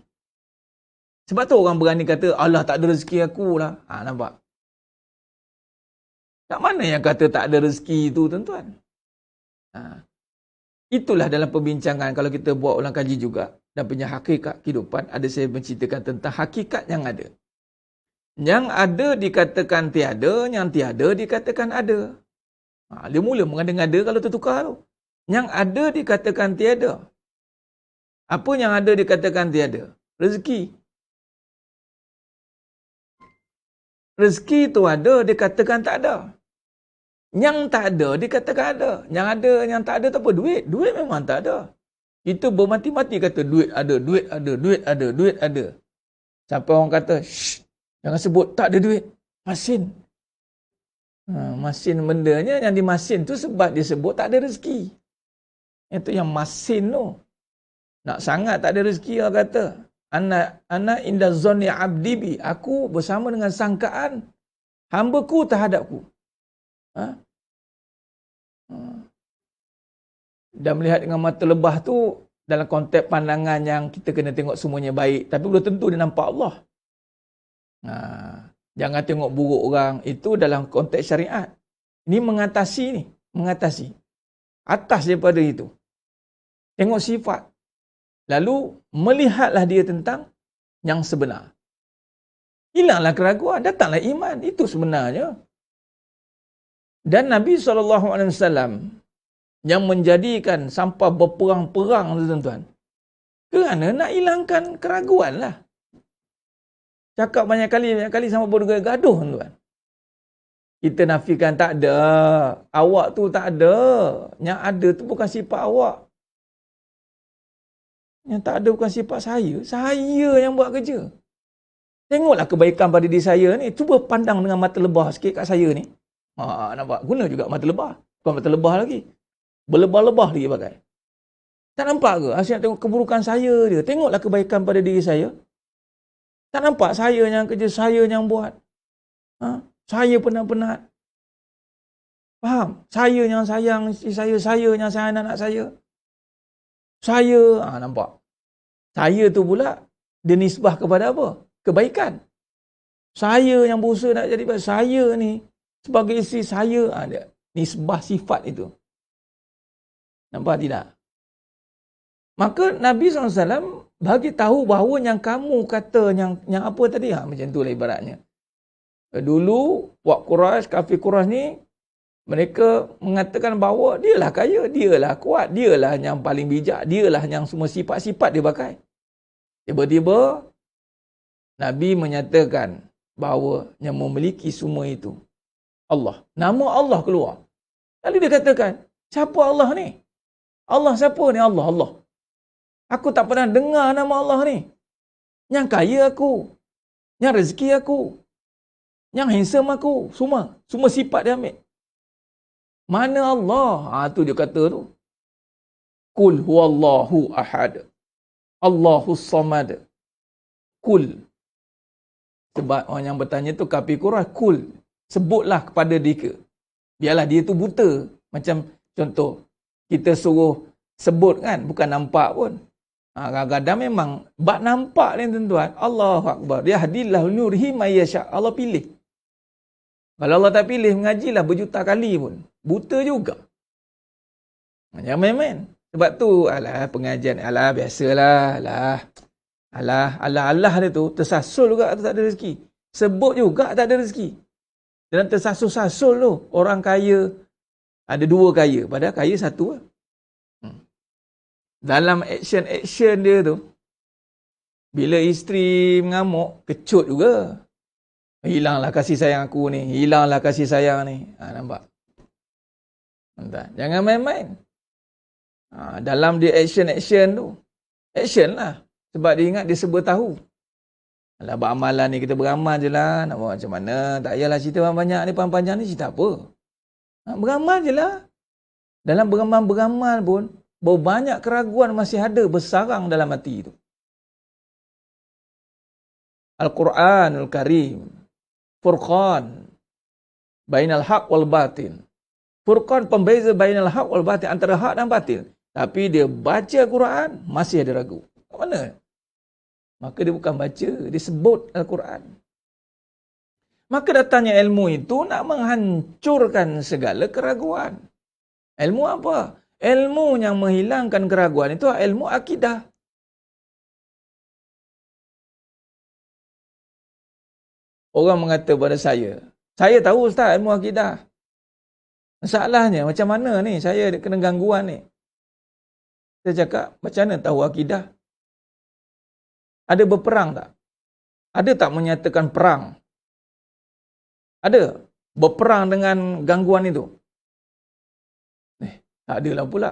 Sebab tu orang berani kata, Allah tak ada rezeki aku lah. Nampak? Tak mana yang kata tak ada rezeki tu, tuan-tuan? Itulah dalam perbincangan, kalau kita buat ulang kaji juga, dan punya hakikat kehidupan, ada saya menceritakan tentang hakikat yang ada. Yang ada dikatakan tiada, yang tiada dikatakan ada. Dia mula mengada-ngada kalau tertukar tu. Yang ada dikatakan tiada. Apa yang ada dikatakan tiada? Rezeki. Rezeki tu ada, dikatakan tak ada. Yang tak ada, dikatakan ada. Yang ada, yang tak ada tu apa? Duit. Duit memang tak ada. Kita bermati-mati kata duit ada, duit ada, duit ada, duit ada. Sampai orang kata, shh, jangan sebut tak ada duit. Masin. Masin bendanya yang dimasin tu sebab dia sebut tak ada rezeki. Itu yang masin tu. Nak sangat tak ada rezeki, orang kata. Ana inda zonni abdi bi. Aku bersama dengan sangkaan hamba-ku terhadapku. Dan melihat dengan mata lebah tu, dalam konteks pandangan yang kita kena tengok semuanya baik. Tapi belum tentu dia nampak Allah. Jangan tengok buruk orang. Itu dalam konteks syariat. Ini mengatasi ni. Mengatasi. Atas daripada itu. Tengok sifat. Lalu melihatlah dia tentang yang sebenar. Hilanglah keraguan. Datanglah iman. Itu sebenarnya. Dan Nabi SAW yang menjadikan sampai berperang-perang tu tuan-tuan. Kerana nak hilangkan keraguan lah. Cakap banyak kali sampai bergaduh tuan-tuan. Kita nafikan tak ada. Awak tu tak ada. Yang ada tu bukan sifat awak. Yang tak ada bukan sifat saya. Saya yang buat kerja. Tengoklah kebaikan pada diri saya ni. Cuba pandang dengan mata lebah sikit kat saya ni. Nampak? Guna juga mata lebah. Bukan mata lebah lagi. Berlebah-lebah lagi pakai. Tak nampak ke? Asyik nak tengok keburukan saya dia. Tengoklah kebaikan pada diri saya. Tak nampak saya yang kerja, saya yang buat. Saya penat-penat. Faham? Saya yang sayang isteri saya yang sayang anak saya. Saya, nampak? Saya tu pula, dia nisbah kepada apa? Kebaikan. Saya yang berusaha nak jadi baik. Saya ni, sebagai isteri saya, dia nisbah sifat itu. Nampak tidak? Maka Nabi SAW bagi tahu bahawa yang kamu kata yang apa tadi? Macam tu lah ibaratnya. Dulu, Wak Quraisy, kafir Quraisy ni, mereka mengatakan bahawa dialah kaya, dialah kuat, dialah yang paling bijak, dialah yang semua sifat-sifat dia pakai. Tiba-tiba, Nabi menyatakan bahawa yang memiliki semua itu, Allah. Nama Allah keluar. Lalu dia katakan, siapa Allah ni? Allah siapa ni? Allah. Aku tak pernah dengar nama Allah ni. Yang kaya aku. Yang rezeki aku. Yang handsome aku. Semua sifat dia ambil. Mana Allah? Tu dia kata tu. Qul huwallahu ahad. Allahus samad. Qul. Sebab orang yang bertanya tu kafir Quraisy. Qul. Sebutlah kepada dia. Biarlah dia tu buta. Macam contoh. Kita suruh sebut kan. Bukan nampak pun. Kadang-kadang memang bak nampak ni tuan-tuan. Allahu Akbar. Dia hadillahu nurhi mayyasha. Allah pilih. Kalau Allah tak pilih, mengajilah berjuta kali pun. Buta juga. Jangan main-main. Sebab tu, pengajian. Biasalah. Allah dia tu, tersasul juga tak ada rezeki. Sebut juga tak ada rezeki. Dan tersasul-sasul tu, orang kaya, ada dua kaya. Padahal kaya satu lah. Dalam action dia tu, bila isteri mengamuk, kecut juga. Hilanglah kasih sayang aku ni. Hilanglah kasih sayang ni. Nampak? Jangan main-main. Dalam dia action tu. Action lah. Sebab dia ingat dia serba tahu. Alah, beramalan ni kita beramal je lah. Nak buat macam mana. Tak payahlah cerita banyak ni. Panjang ni cerita apa. Beramal je lah. Dalam beramal pun, banyak keraguan masih ada bersarang dalam hati itu. Al-Quranul Karim. Furqan. Bainal haq wal batin. Furqan pembeza bainal haq wal batin. Antara hak dan batil. Tapi dia baca Quran, masih ada ragu. Kat mana? Maka dia bukan baca. Dia sebut Al-Quran. Maka datangnya ilmu itu nak menghancurkan segala keraguan. Ilmu apa? Ilmu yang menghilangkan keraguan itu ilmu akidah. Orang mengata pada saya tahu Ustaz ilmu akidah. Masalahnya macam mana ni? Saya kena gangguan ni. Saya cakap, macam mana tahu akidah? Ada berperang tak? Ada tak menyatakan perang? Ada berperang dengan gangguan itu? Tak adalah pula.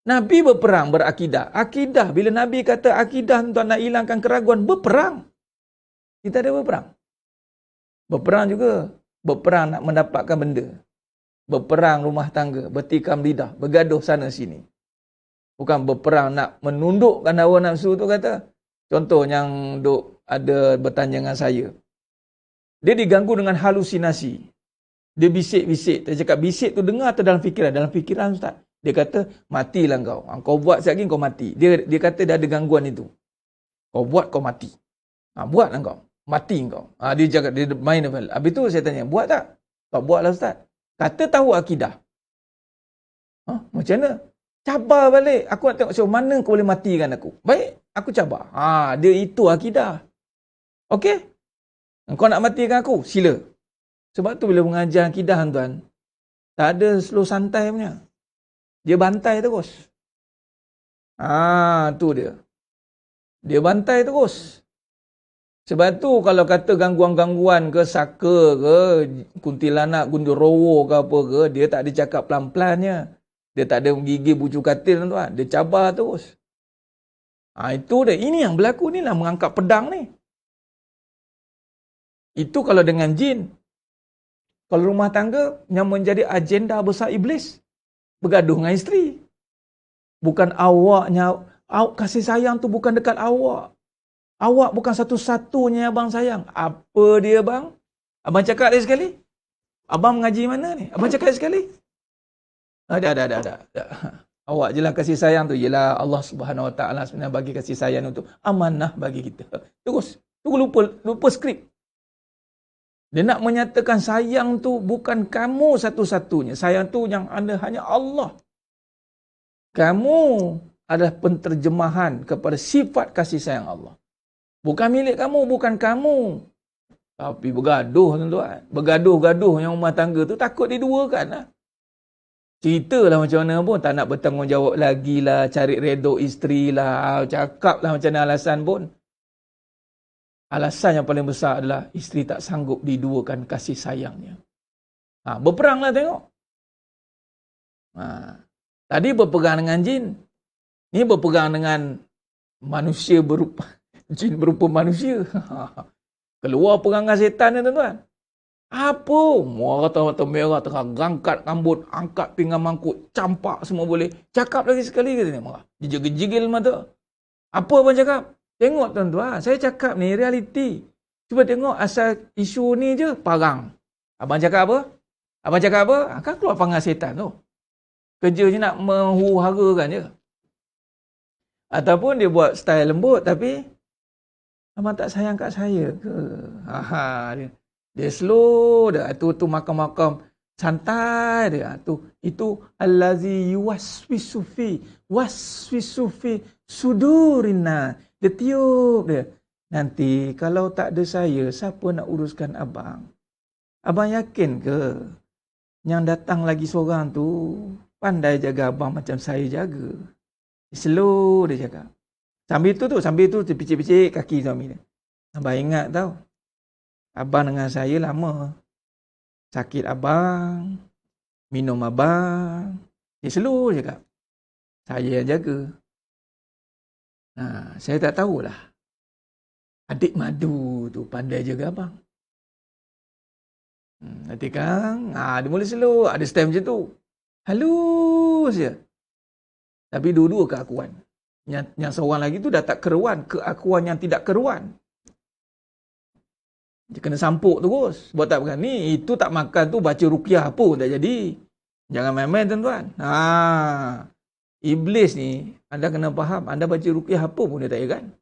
Nabi berperang berakidah. Akidah, bila Nabi kata akidah tuan nak hilangkan keraguan, berperang. Kita ada berperang. Berperang juga. Berperang nak mendapatkan benda. Berperang rumah tangga, bertikam lidah, bergaduh sana sini. Bukan berperang nak menundukkan hawa nafsu tu kata. Contoh yang duk ada bertanya dengan saya. Dia diganggu dengan halusinasi. Dia bisik-bisik. Dia cakap bisik tu dengar atau dalam fikiran? Dalam fikiran Ustaz. Dia kata, matilah kau. Kau buat sekejap lagi, kau mati. Dia kata dia ada gangguan itu. Kau buat, kau mati. Buatlah kau. Mati kau. Dia cakap, dia main. Habis tu saya tanya, buat tak? Tak buatlah Ustaz. Kata tahu akidah. Macam mana? Cabar balik. Aku nak tengok macam mana kau boleh matikan aku. Baik, aku cabar. Dia itu akidah. Okey? Kau nak matikan aku? Sila. Sebab tu bila mengajar akidah tuan, tak ada slow santai punya. Dia bantai terus. Tu dia. Dia bantai terus. Sebab tu kalau kata gangguan-gangguan ke saka ke, kuntilanak, gundurrowo ke apa ke, dia tak ada cakap pelan-pelannya. Dia tak ada menggigil bucu katil tuan. Dia cabar terus. Itu dia. Ini yang berlaku ni lah, mengangkat pedang ni. Itu kalau dengan jin. Kalau rumah tangga yang menjadi agenda besar iblis, bergaduh dengan isteri. Bukan awaknya, kasih sayang tu bukan dekat awak. Awak bukan satu-satunya abang sayang. Apa dia bang? Abang cakap dia sekali? Abang mengaji mana ni? Abang cakap dia sekali? Dah. Awak je lah kasih sayang tu. Yelah Allah Subhanahu Wa Taala sebenarnya bagi kasih sayang untuk amanah bagi kita. Terus. Tu lupa skrip. Dia nak menyatakan sayang tu bukan kamu satu-satunya. Sayang tu yang ada hanya Allah. Kamu adalah penterjemahan kepada sifat kasih sayang Allah. Bukan milik kamu, bukan kamu. Tapi bergaduh tuan-tuan. Bergaduh-gaduh yang rumah tangga tu takut diduakan lah. Ceritalah macam mana pun. Tak nak bertanggungjawab lagi lah. Cari redha isteri lah. Cakap lah macam mana alasan pun. Alasan yang paling besar adalah isteri tak sanggup diduakan kasih sayangnya. Berperanglah tengok. Tadi berperang dengan jin. Ni berperang dengan manusia berupa jin berupa manusia. Keluar perang dengan setan ni tuan-tuan. Apa? Mata-mata merah tengah angkat rambut, angkat pinggang mangkuk, campak semua boleh. Cakap lagi sekali ke tengok marah. Jigil-jigil mata. Apa abang cakap? Tengok tuan-tuan, saya cakap ni realiti. Cuba tengok asal isu ni je, parang. Abang cakap apa? Abang cakap apa? Kan keluar panggil setan tu. Kerjanya nak menghuru-harakan je. Ataupun dia buat style lembut, tapi abang tak sayang kat saya ke? Dia slow dah. Tu makam-makam santai dia. Itu allazi waswisu fi sudurina. Dia tiup dia. Nanti kalau tak ada saya, siapa nak uruskan abang? Abang yakin ke? Yang datang lagi seorang tu pandai jaga abang macam saya jaga. Slow dia cakap. Sambil tu dia picit-picit kaki suami dia. Abang ingat tau. Abang dengan saya lama. Sakit abang. Minum abang. Dia slow dia cakap. Saya yang jaga. Saya tak tahulah. Adik madu tu pandai jaga abang. Nanti kan, dia mula slow. Ada step macam tu. Halus je. Tapi dua-dua keakuan. Yang seorang lagi tu dah tak keruan. Keakuan yang tidak keruan. Dia kena sampuk terus. Buat tak berani. Itu tak makan tu baca ruqyah pun tak jadi. Jangan main-main tuan-tuan. Iblis ni, anda kena faham. Anda baca ruqyah apa pun dia tak heran.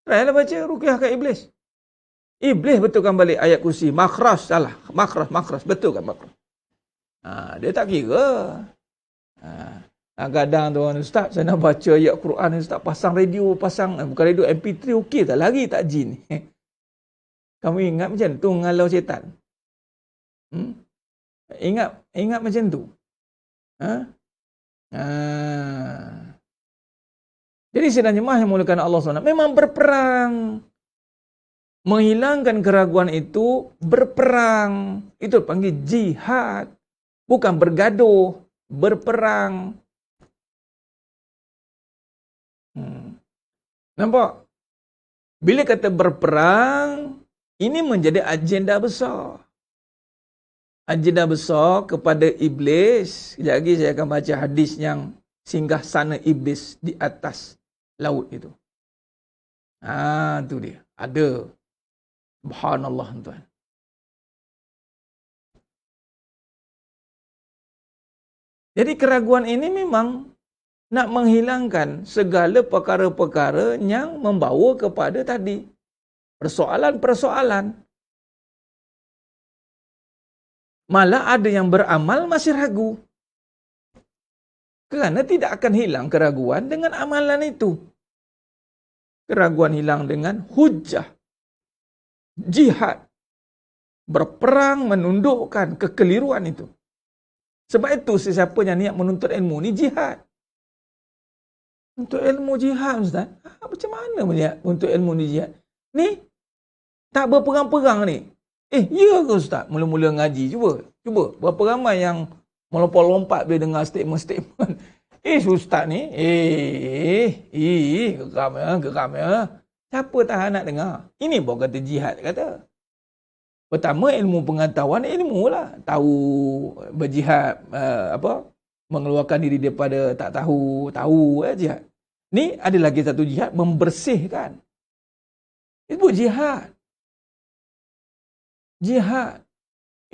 Try lah baca ruqyah kat Iblis. Iblis betulkan balik ayat kursi. Makras salah. Makras. Betulkan makras. Dia tak kira. Kadang tuan Ustaz, saya nak baca ayat Quran ni Ustaz, pasang radio, bukan radio MP3 okey tak? Lari tak jin? Kamu ingat macam tu ngalau setan? Ingat macam tu? Jadi sidang jemaah yang mulakan Allah SWT memang berperang. Menghilangkan keraguan itu berperang. Itu panggil jihad. Bukan bergaduh, berperang. Nampak? Bila kata berperang, ini menjadi agenda besar. Agenda besar kepada iblis. Sekejap lagi saya akan baca hadis yang singgah sana iblis di atas laut itu. Tu dia. Ada. Subhanallah tuan. Jadi keraguan ini memang nak menghilangkan segala perkara-perkara yang membawa kepada tadi persoalan-persoalan. Malah ada yang beramal masih ragu. Kerana tidak akan hilang keraguan dengan amalan itu. Keraguan hilang dengan hujjah, jihad, berperang menundukkan kekeliruan itu. Sebab itu sesiapa yang niat menuntut ilmu ni jihad. Untuk ilmu jihad, Ustaz. Macam mana melihat untuk ilmu ni jihad? Ni tak berperang-perang ni. Ya ke Ustaz? Mula-mula ngaji. Cuba. Berapa ramai yang melompat-lompat bila dengar statement-statement. Ustaz ni. Geram ya. Siapa tahan nak dengar? Ini baru kata jihad kata. Pertama, ilmu pengetahuan, ilmu lah. Tahu berjihad, mengeluarkan diri daripada tak tahu jihad. Ni ada lagi satu jihad, membersihkan. Itu jihad. Jihad.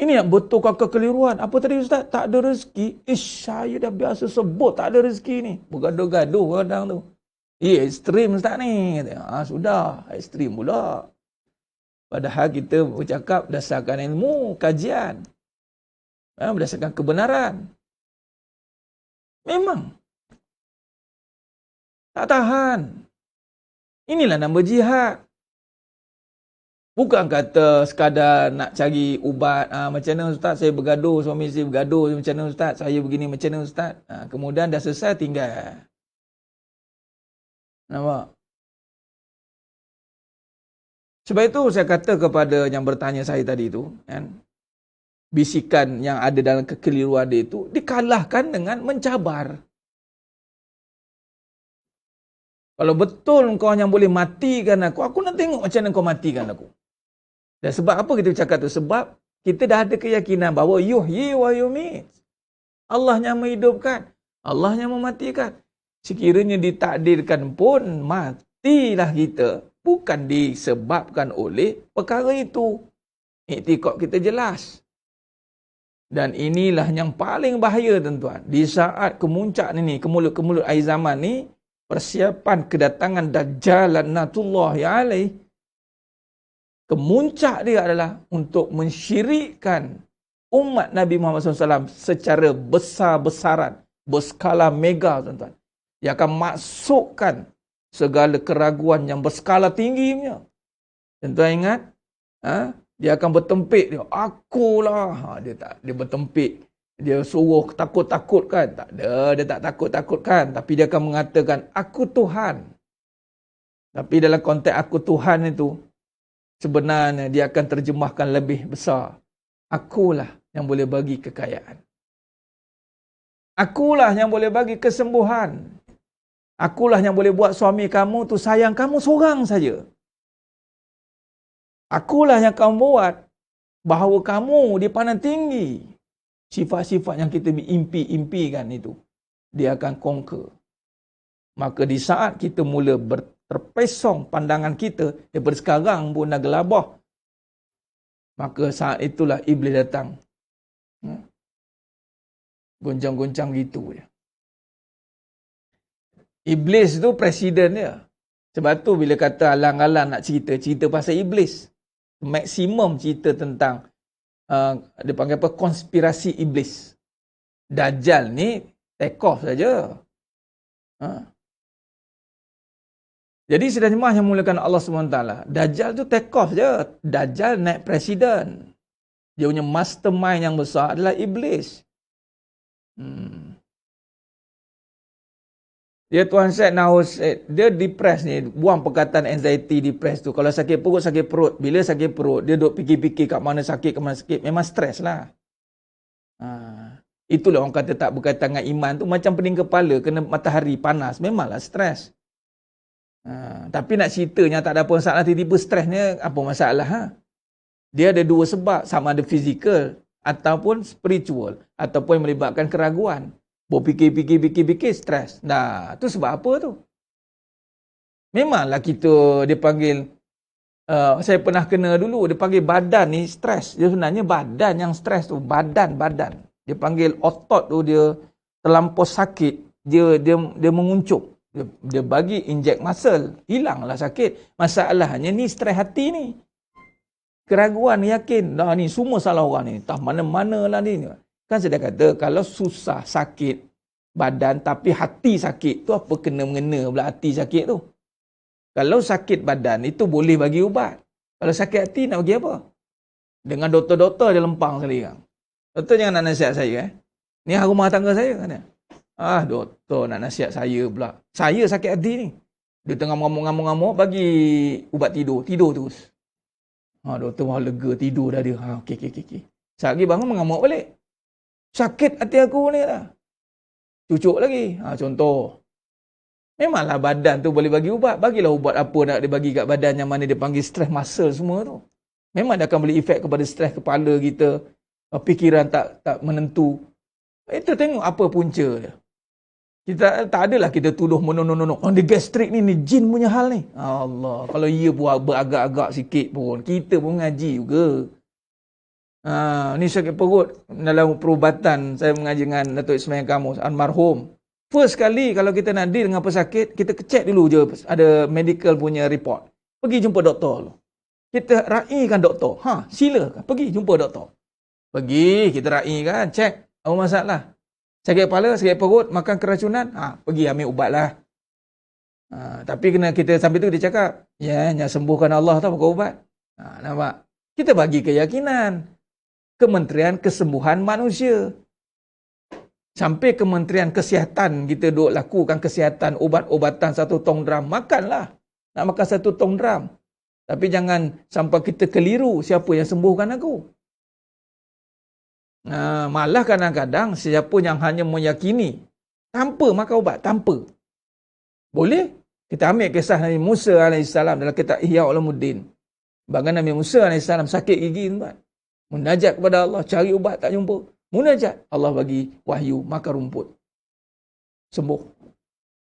Ini yang betulkan kekeliruan. Apa tadi Ustaz? Tak ada rezeki. Saya dah biasa sebut tak ada rezeki ni. Bergaduh-gaduh kadang tu. Ekstrim Ustaz ni. Sudah. Ekstrim pula. Padahal kita bercakap berdasarkan ilmu, kajian. Berdasarkan kebenaran. Memang. Tak tahan. Inilah nama jihad. Bukan kata sekadar nak cari ubat. Macam mana Ustaz, saya bergaduh, suami saya bergaduh. Macam mana Ustaz, saya begini, macam mana Ustaz. Kemudian dah selesai, tinggal. Nampak? Sebab itu saya kata kepada yang bertanya saya tadi tu, kan, bisikan yang ada dalam kekeliruan dia itu dikalahkan dengan mencabar. Kalau betul kau yang boleh matikan aku nak tengok macam mana kau matikan aku. Dan sebab apa kita cakap tu? Sebab kita dah ada keyakinan bahawa yuhyi wa yumiit. Allah yang menghidupkan, Allah yang mematikan. Sekiranya ditakdirkan pun matilah kita, bukan disebabkan oleh perkara itu. Iktikad kita jelas. Dan inilah yang paling bahaya tuan-tuan. Di saat kemuncak ni, kemulut-kemulut akhir zaman ni, persiapan kedatangan Dajjal laknatullahi alaih, kemuncak dia adalah untuk mensyirikkan umat Nabi Muhammad SAW secara besar-besaran, berskala mega, tuan-tuan. Dia akan masukkan segala keraguan yang berskala tinggi punya. Tuan-tuan ingat? Dia akan bertempik dia. Akulah. Dia bertempik. Dia suruh takut-takutkan. Tak ada, dia tak takut-takutkan. Tapi dia akan mengatakan, aku Tuhan. Tapi dalam konteks aku Tuhan itu, sebenarnya dia akan terjemahkan lebih besar. Akulah yang boleh bagi kekayaan. Akulah yang boleh bagi kesembuhan. Akulah yang boleh buat suami kamu tu sayang kamu seorang saja. Akulah yang kamu buat bahawa kamu dipandang tinggi. Sifat-sifat yang kita impi-impikan itu, dia akan conquer. Maka di saat kita mula terpesong pandangan kita daripada sekarang pun dah gelabah, maka saat itulah iblis datang. Goncang-goncang gitu je. Iblis tu presiden dia. Sebab tu bila kata alang-alang nak cerita pasal iblis, maksimum cerita tentang dia panggil apa, konspirasi iblis. Dajjal ni take off saja. Jadi sedang jemaah yang mulakan Allah SWT, Dajjal tu take off je. Dajjal naik presiden. Dia punya mastermind yang besar adalah iblis. Dia Tuan Syed Nahus, dia depress ni, buang perkataan anxiety, depress tu. Kalau sakit perut. Bila sakit perut, dia duk fikir-fikir kat mana sakit, memang stres lah. Itulah orang kata tak berkaitan dengan iman tu, macam pening kepala, kena matahari panas, memanglah stres. Tapi nak ceritanya tak ada apa masalah, tiba-tiba stresnya apa masalah? Dia ada dua sebab, sama ada fizikal ataupun spiritual, ataupun melibatkan keraguan. Fikir, stres. Nah, tu sebab apa tu? Memanglah kita, dia panggil, saya pernah kena dulu, dia panggil badan ni stres. Dia sebenarnya badan yang stres tu, badan. Dia panggil otot tu dia terlampau sakit, dia menguncuk. Dia bagi injek muscle, hilanglah sakit. Masalahnya ni stres hati ni. Keraguan, yakin, dah ni semua salah orang ni. Entah mana-mana lah ni. Kan saya dah kata, kalau susah, sakit badan tapi hati sakit, tu apa kena-mengena pula hati sakit tu? Kalau sakit badan, itu boleh bagi ubat. Kalau sakit hati, nak bagi apa? Dengan doktor-doktor dia lempang sekali kan. Doktor jangan nak nasihat saya. Ni rumah tangga saya kan. Doktor nak nasihat saya pula. Saya sakit hati ni. Dia tengah mengamuk-ngamuk, bagi ubat tidur. Tidur terus. Doktor mahu lega, tidur dah dia. Okey. Sekejap lagi bangun mengamuk balik. Sakit hati aku ni lah. Cucuk lagi. Contoh. Memanglah badan tu boleh bagi ubat. Bagilah ubat apa nak dia bagi kat badan yang mana dia panggil stress muscle semua tu. Memang dia akan boleh efek kepada stres kepala kita. Fikiran tak menentu. Itu tengok apa punca dia. Kita tak adalah kita tuduh menonok. Dia gastrik ni jin punya hal ni. Allah, kalau ia buat beragak-agak sikit pun, kita pun ngaji juga. Ni sakit perut dalam perubatan, saya mengaji dengan Datuk Ismail Kamus, almarhum. First kali kalau kita nak deal dengan pesakit, kita cek dulu je ada medical punya report. Pergi jumpa doktor dulu. Kita raikan doktor. Silakan pergi jumpa doktor. Pergi, kita raikan, cek apa masalah. Sakit kepala, sakit perut, makan keracunan, pergi ambil ubat lah. Tapi kena kita sampai tu dia cakap, yang sembuhkan Allah tau pakai ubat. Nampak? Kita bagi keyakinan. Kementerian Kesembuhan Manusia. Sampai Kementerian Kesihatan kita duk lakukan kesihatan, ubat-ubatan 1 tong dram, makanlah. Nak makan 1 tong dram. Tapi jangan sampai kita keliru siapa yang sembuhkan aku. Malah kadang-kadang siapa yang hanya meyakini tanpa makan ubat, tanpa. Boleh? Kita ambil kisah Nabi Musa AS dalam kitab Ihya Ulumuddin. Bagaimana Nabi Musa AS sakit gigi, tuan. Munajat kepada Allah, cari ubat tak jumpa. Munajat, Allah bagi wahyu, makan rumput. Sembuh.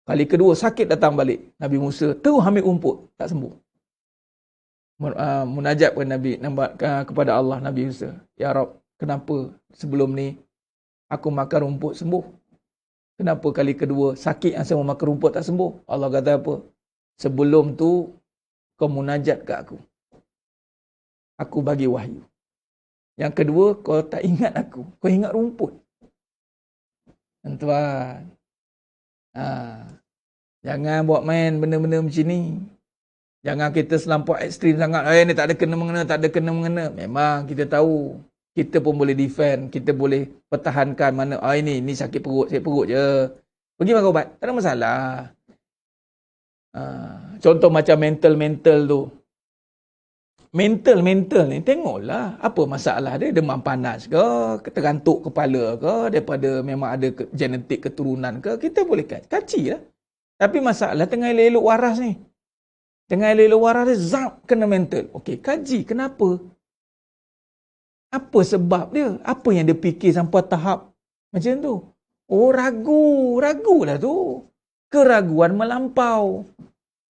Kali kedua sakit datang balik. Nabi Musa terus ambil rumput, tak sembuh. Munajat kepada Allah Nabi Musa. Ya Rabb, kenapa sebelum ni aku makan rumput sembuh? Kenapa kali kedua sakit yang saya makan rumput tak sembuh? Allah kata apa? Sebelum tu kau munajat kat aku. Aku bagi wahyu. Yang kedua, kau tak ingat aku. Kau ingat rumput. Tuan. Jangan buat main benda-benda macam ni. Jangan kita selampau ekstrim sangat. Ni tak ada kena-mengena, tak ada kena-mengena. Memang kita tahu. Kita pun boleh defend. Kita boleh pertahankan mana. Ini sakit perut je. Pergi makan ubat. Tak ada masalah. Contoh macam mental tu. Mental ni tengoklah apa masalah dia, demam panas ke, tergantuk kepala ke, daripada memang ada genetik keturunan ke, kita boleh kaci lah. Tapi masalah tengah elok waras ni. Tengah elok waras dia zap kena mental. Okey, kaji kenapa? Apa sebab dia? Apa yang dia fikir sampai tahap macam tu? Ragulah tu. Keraguan melampau.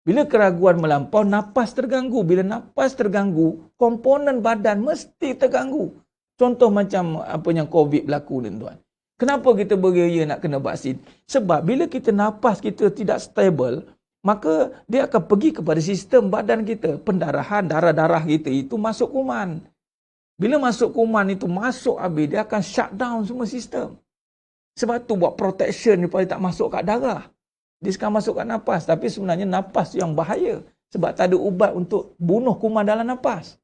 Bila keraguan melampau, napas terganggu. Bila napas terganggu, komponen badan mesti terganggu. Contoh macam apa yang COVID berlaku ni, tuan. Kenapa kita beraya nak kena vaksin? Sebab bila kita napas kita tidak stable, maka dia akan pergi kepada sistem badan kita. Pendarahan, darah-darah kita itu masuk kuman. Bila masuk kuman itu masuk habis, dia akan shut down semua sistem. Sebab tu buat protection supaya tak masuk kat darah. Dia sekarang masuk kat napas. Tapi sebenarnya napas yang bahaya. Sebab tak ada ubat untuk bunuh kuman dalam napas.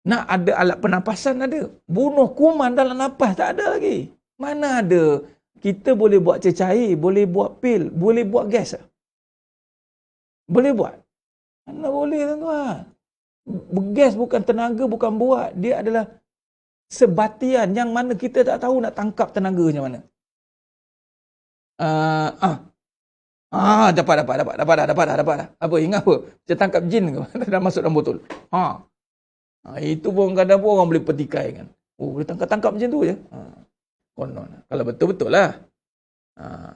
Nak ada alat pernapasan ada. Bunuh kuman dalam napas tak ada lagi. Mana ada. Kita boleh buat cecair, boleh buat pil, boleh buat gas. Boleh buat. Mana boleh tuan-tuan. Gas bukan tenaga, bukan buat. Dia adalah sebatian yang mana kita tak tahu nak tangkap tenaga macam mana. Dapat dah. Apa, ingat apa? Saya tangkap jin ke? Dah masuk dalam botol. Itu pun kadang pun orang boleh petikai kan. Boleh tangkap macam tu je. Konon. Kalau betul-betul lah.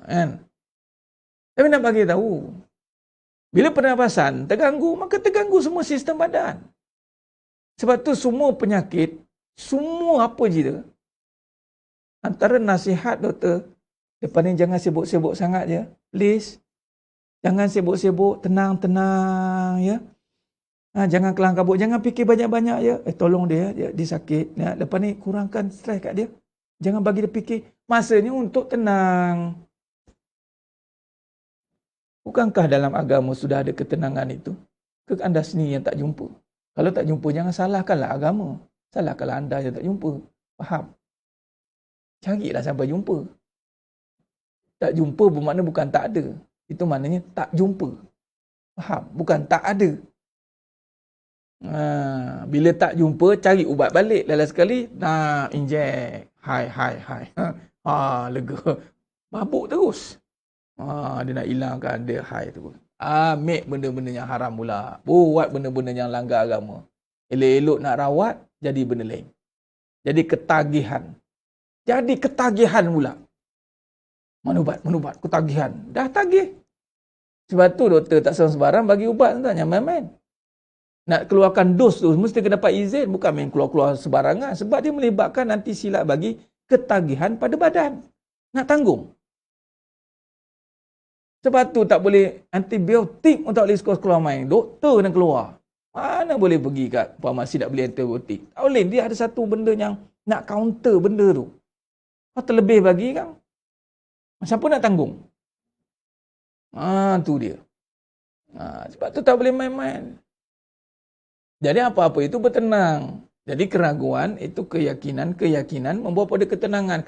Kan? Tapi nak bagi tahu. Bila pernafasan terganggu, maka terganggu semua sistem badan. Sebab tu semua penyakit, semua apa je dia, Antara nasihat doktor, lepas ni jangan sibuk-sibuk sangat je. Please. Jangan sibuk-sibuk, tenang-tenang ya. Jangan kelang kabut, jangan fikir banyak-banyak ya. Tolong dia sakit. Ya. Lepas ni kurangkan stres kat dia. Jangan bagi dia fikir. Masanya untuk tenang. Bukankah dalam agama sudah ada ketenangan itu? Ke anda sendiri yang tak jumpa? Kalau tak jumpa, jangan salahkanlah agama. Salahkanlah anda yang tak jumpa. Faham? Carilah sampai jumpa. Tak jumpa bermakna bukan tak ada. Itu maknanya tak jumpa. Faham? Bukan tak ada. Bila tak jumpa, cari ubat balik. Lala sekali, inject. Hai. Lega. Mabuk terus. Dia nak hilangkan dia hai tu. Ambil benda-benda yang haram pula. Buat benda-benda yang langgar agama. Elok-elok nak rawat, jadi benda lain. Jadi ketagihan pula. Mana ubat, ketagihan. Dah tagih. Sebab tu doktor tak sembarang bagi ubat tuan, yang main-main. Nak keluarkan dos tu, mesti kena dapat izin. Bukan main keluar-keluar sebarangan. Sebab dia melibatkan nanti silap bagi ketagihan pada badan. Nak tanggung. Sebab tu tak boleh antibiotik pun tak boleh keluar main. Doktor nak keluar. Mana boleh pergi kat farmasi nak beli antibiotik. Tak boleh. Dia ada satu benda yang nak counter benda tu. Terlebih bagi kan. Siapa nak tanggung? Tu dia. Sebab tu tak boleh main-main. Jadi apa-apa itu bertenang. Jadi keraguan itu keyakinan membawa pada ketenangan.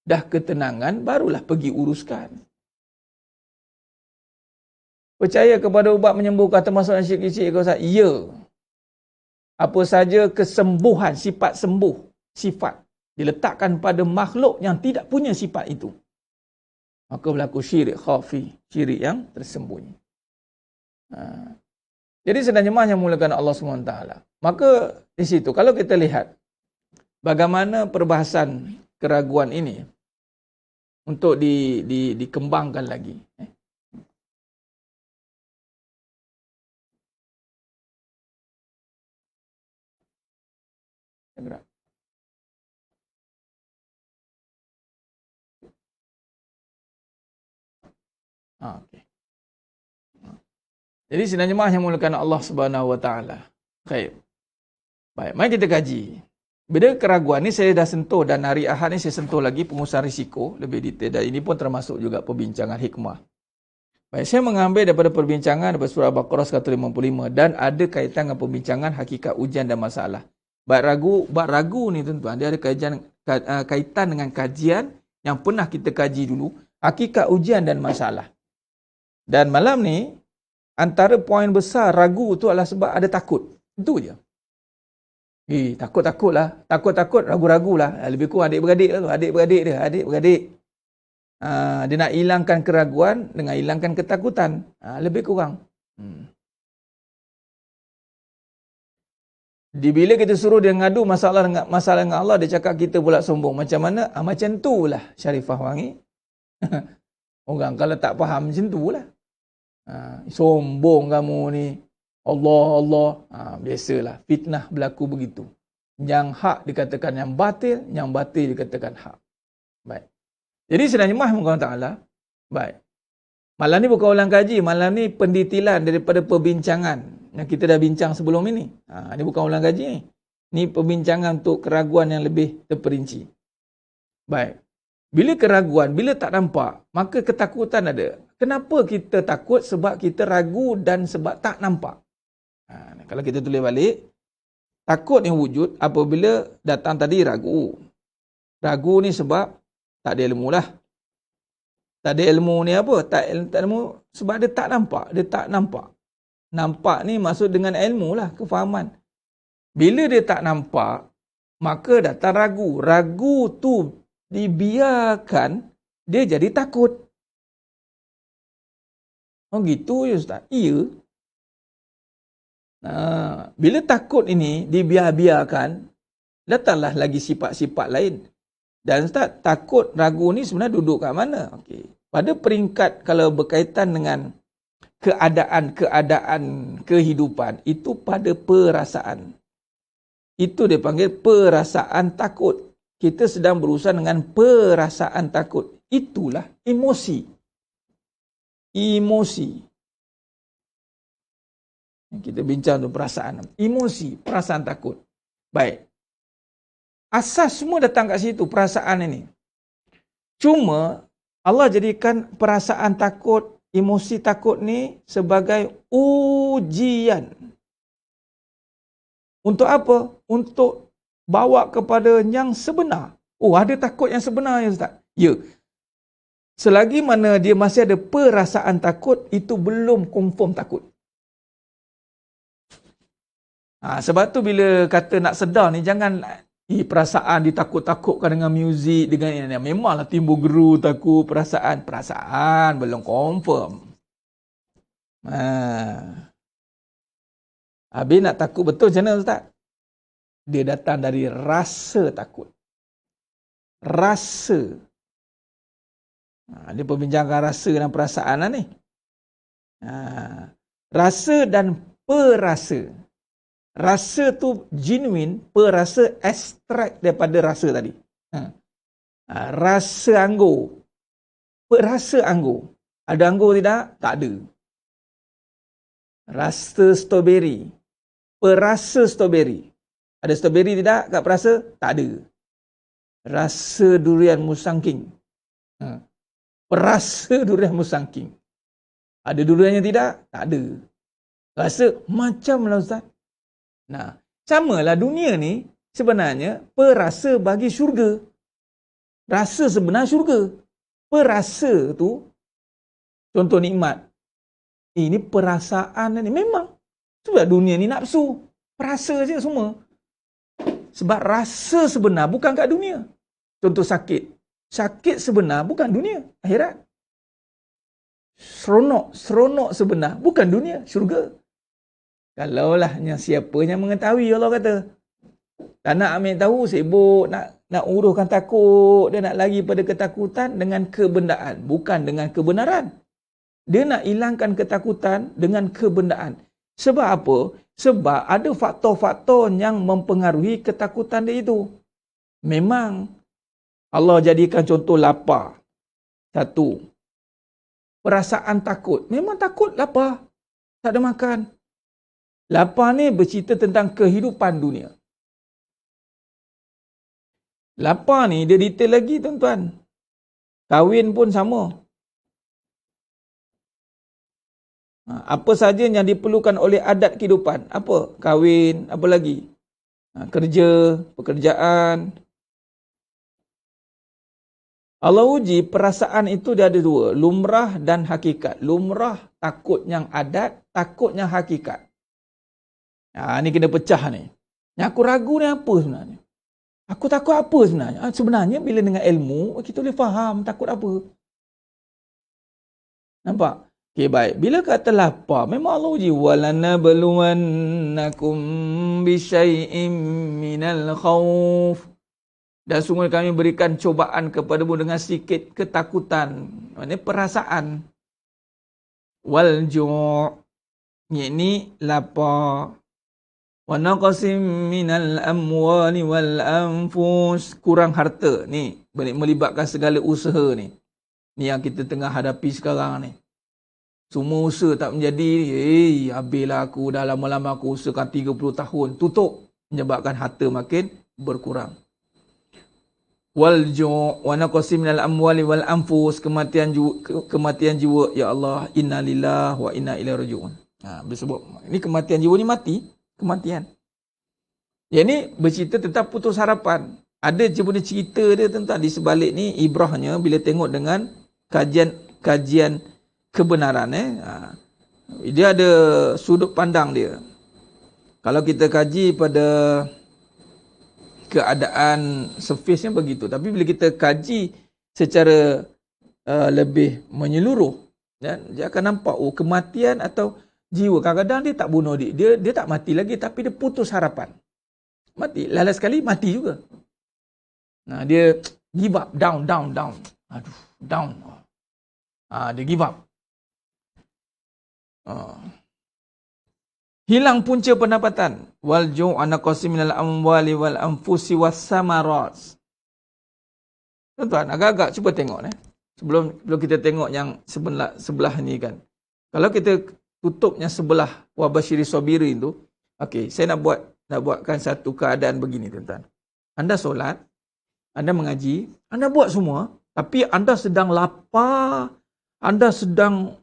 Dah ketenangan, barulah pergi uruskan. Percaya kepada ubat menyembuhkan termasuk yang syirik-syirik kau Ustaz? Ya. Apa saja kesembuhan, sifat sembuh, sifat diletakkan pada makhluk yang tidak punya sifat itu, maka berlaku syirik khafi, syirik yang tersembunyi. Jadi sebenarnya yang mulakan Allah SWT. Maka di situ kalau kita lihat bagaimana perbahasan keraguan ini untuk dikembangkan lagi. Gerak. Okay. Jadi sebenarnya yang mulakan Allah Subhanahu Wa Taala. Baik. Mari kita kaji. Bila keraguan ni saya dah sentuh dan hari Ahad ni saya sentuh lagi pengusahaan risiko lebih detail, dan ini pun termasuk juga perbincangan hikmah. Baik, saya mengambil daripada perbincangan daripada surah Baqarah 155 dan ada kaitan dengan perbincangan hakikat ujian dan masalah. Bab ragu ni tuan-tuan, dia ada kaitan dengan kajian yang pernah kita kaji dulu, hakikat ujian dan masalah. Dan malam ni, antara poin besar ragu tu adalah sebab ada takut. Itu je. Takut-takutlah. Takut-takut, ragu-ragulah. Lebih kurang adik-beradik lah tu. Adik-beradik. Dia nak hilangkan keraguan dengan hilangkan ketakutan. Lebih kurang. Bila kita suruh dia ngadu masalah dengan Allah, dia cakap kita pula sombong. Macam mana? Macam tu lah Syarifah Wangi. Orang kalau tak faham macam tu lah. Sombong kamu ni. Allah. Biasalah. Fitnah berlaku begitu. Yang hak dikatakan yang batil dikatakan hak. Baik. Jadi sebenarnya Allah Ta'ala. Baik. Malam ni bukan ulang kaji. Malam ni pendetilan daripada perbincangan yang kita dah bincang sebelum ini. Ini bukan ulang kaji ni. Ini perbincangan untuk keraguan yang lebih terperinci. Baik. Bila keraguan, bila tak nampak, maka ketakutan ada. Kenapa kita takut? Sebab kita ragu dan sebab tak nampak. Kalau kita tulis balik, takut yang wujud apabila datang tadi ragu. Ragu ni sebab tak ada ilmu lah. Tak ada ilmu ni apa? Tak ilmu sebab dia tak nampak. Dia tak nampak. Nampak ni maksud dengan ilmu lah, kefahaman. Bila dia tak nampak, maka datang ragu. Ragu tu dibiarkan, dia jadi takut. Oh gitu ya Ustaz? Iya. Bila takut ini dibiarkan, datanglah lagi sifat-sifat lain. Dan Ustaz, takut, ragu ni sebenarnya duduk kat mana? Okey. Pada peringkat kalau berkaitan dengan keadaan kehidupan, itu pada perasaan. Itu dia panggil perasaan takut. kita sedang berurusan dengan perasaan takut. Itulah emosi. Emosi. Kita bincang tu perasaan. Emosi, perasaan takut. Baik. Asas semua datang kat situ, perasaan ini. Cuma Allah jadikan perasaan takut, emosi takut ni sebagai ujian. Untuk apa? Untuk bawa kepada yang sebenar. Oh, ada takut yang sebenar ya Ustaz? Ya. Selagi mana dia masih ada perasaan takut, itu belum confirm takut. Sebab tu bila kata nak sedar ni, jangan perasaan ditakut-takutkan dengan muzik, dengan ini. Memanglah timbul geru, takut, perasaan. Perasaan belum confirm. Habis nak takut betul macam mana Ustaz? Dia datang dari rasa takut. Rasa. Dia perbincangkan rasa dan perasaan lah ni. Rasa dan perasa. Rasa tu genuine, perasa abstrak daripada rasa tadi. Rasa anggur. Perasa anggur. Ada anggur tidak? Tak ada. Rasa strawberry. Perasa strawberry. Ada strawberry tidak kat perasa? Tak ada. Rasa durian musangking. Perasa durian musangking. Ada duriannya tidak? Tak ada. Rasa macam lah Ustaz. Nah, samalah dunia ni sebenarnya perasa bagi syurga. Rasa sebenar syurga. Perasa tu, contoh nikmat. Ini perasaan ni. Memang. Sebab dunia ni nafsu. Perasa je semua. Sebab rasa sebenar bukan kat dunia. Contoh sakit. Sakit sebenar bukan dunia. Akhirat. Seronok sebenar bukan dunia. Syurga. Kalaulah siapa yang mengetahui, Allah kata. Tak nak ambil tahu, sibuk nak uruskan takut. Dia nak lari pada ketakutan dengan kebendaan. Bukan dengan kebenaran. Dia nak hilangkan ketakutan dengan kebendaan. Sebab apa? Sebab ada faktor-faktor yang mempengaruhi ketakutan dia itu. Memang Allah jadikan contoh lapar. Satu. Perasaan takut. Memang takut lapar. Tak ada makan. Lapar ni bercerita tentang kehidupan dunia. Lapar ni dia detail lagi tuan-tuan. Kahwin pun sama. Apa saja yang diperlukan oleh adat kehidupan. Apa? Kahwin, apa lagi? Kerja, pekerjaan. Allah uji perasaan itu dia ada dua. Lumrah dan hakikat. Lumrah takut yang adat, takut yang hakikat. Ni kena pecah ni. Yang aku ragu ni apa sebenarnya? Aku takut apa sebenarnya? Sebenarnya bila dengan ilmu, kita boleh faham takut apa. Nampak? Okey, baik. Bila kata lapar, memang Allah uji. وَلَنَبْلُوَنَّكُمْ بِشَيْءٍ مِّنَ الْخَوْفِ. Dan sungguh kami berikan cobaan kepadamu dengan sedikit ketakutan. Maksudnya perasaan. وَالْجُوعِ. Ini lapar. وَنَقَسِمْ مِنَ الْأَمْوَالِ وَالْأَنْفُسِ. Kurang harta. Ni, melibatkan segala usaha ni. Ni yang kita tengah hadapi sekarang ni. Semua usaha tak menjadi. Habislah aku dah lama-lama aku usahakan 30 tahun. Tutup. Menyebabkan harta makin berkurang. وَالْجُوعِ وَنَقَسِمْ مِنَ الْأَمْوَالِ وَالْأَنْفُسِ. Kematian jiwa. Ya Allah. Inna lillahi wa inna ilaihi raji'un. Ini kematian jiwa ni mati. Kematian. Yang ni bercerita tentang putus harapan. Ada je punya cerita dia tentang di sebalik ni, ibrahnya bila tengok dengan kajian kebenaran. Dia ada sudut pandang dia. Kalau kita kaji pada keadaan surface-nya begitu. Tapi bila kita kaji secara lebih menyeluruh, dia akan nampak kematian atau jiwa. Kadang-kadang dia tak bunuh dia tak mati lagi, tapi dia putus harapan. Mati. Lala sekali mati juga. Dia give up. Down. Aduh, down. Dia give up. Hilang punca pendapatan. Wal ju'ana qasim minal amwali wal anfusi was samarat. Tuan-tuan, agak-agak cuba tengok sebelum kita tengok yang sebelah ni kan. Kalau kita tutupnya sebelah wabasyiri sabirin tu, okey, saya nak buatkan satu keadaan begini tuan-tuan. Anda solat, anda mengaji, anda buat semua, tapi anda sedang lapar, anda sedang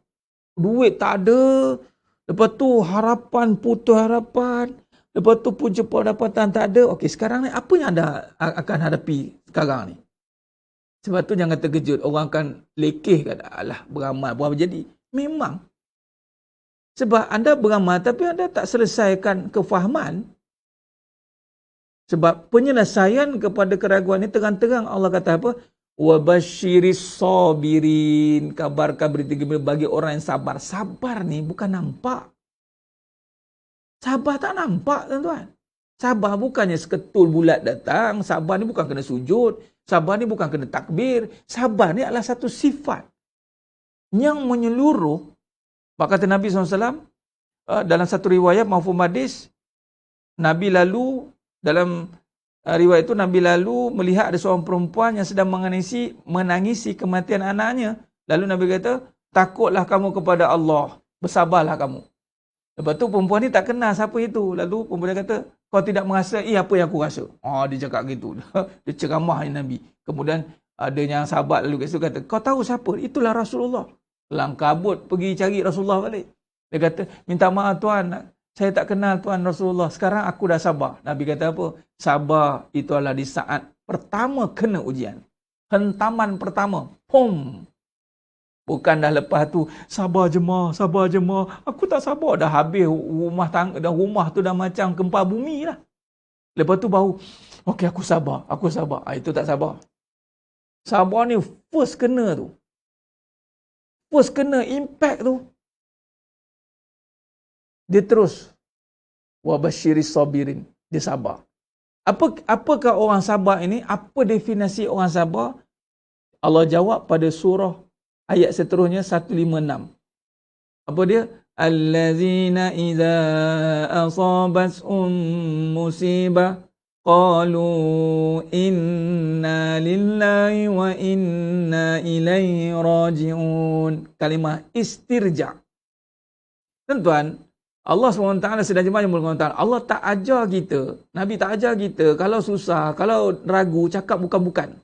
duit tak ada, lepas tu harapan putus harapan, lepas tu punca pendapatan tak ada. Okey, sekarang ni apa yang anda akan hadapi sekarang ni? Sebab tu jangan terkejut, orang akan lekeh kata, alah beramal berapa jadi. Memang. Sebab anda beramal tapi anda tak selesaikan kefahaman. Sebab penyelesaian kepada keraguan ni terang-terang Allah kata apa? Wabasyiris sabirin, kabarkan berita gembira bagi orang yang sabar. Sabar ni bukan nampak. Sabar tak nampak tuan-tuan. Sabar bukannya seketul bulat datang. Sabar ni bukan kena sujud. Sabar ni bukan kena takbir. Sabar ni adalah satu sifat yang menyeluruh. Maka kata Nabi SAW, dalam satu riwayat maupun hadis, Nabi lalu, dalam riwayat itu, Nabi lalu melihat ada seorang perempuan yang sedang menangisi kematian anaknya. Lalu Nabi kata, takutlah kamu kepada Allah. Bersabarlah kamu. Lepas tu perempuan ni tak kenal siapa itu. Lalu perempuan dia kata, kau tidak merasa, apa yang aku rasa? Dia cakap gitu. Dia ceramah Nabi. Kemudian ada yang sahabat lalu kat situ kata, kau tahu siapa? Itulah Rasulullah. Kelang kabut pergi cari Rasulullah balik. Dia kata, minta maaf tuan, saya tak kenal tuan Rasulullah. Sekarang aku dah sabar. Nabi kata apa? Sabar itu adalah di saat pertama kena ujian. Hentaman pertama. Pum. Bukan dah lepas tu, sabar jemaah. Aku tak sabar. Dah habis rumah tangga, dah rumah tu dah macam gempa bumi lah. Lepas tu baru, okey aku sabar. Itu tak sabar. Sabar ni first kena tu. First kena impact tu. Dia terus wabasyiris sabirin. Dia sabar. Apakah orang sabar ini? Apa definisi orang sabar? Allah jawab pada surah ayat seterusnya 156. Apa dia? Allazina idza asabathum musibah qalu inna lillahi wa inna ilaihi raji'un. Kalimah istirja. Tuan-tuan, Allah SWT sedang jemaah yang Allah tak ajar kita, Nabi tak ajar kita, kalau susah, kalau ragu, cakap bukan-bukan.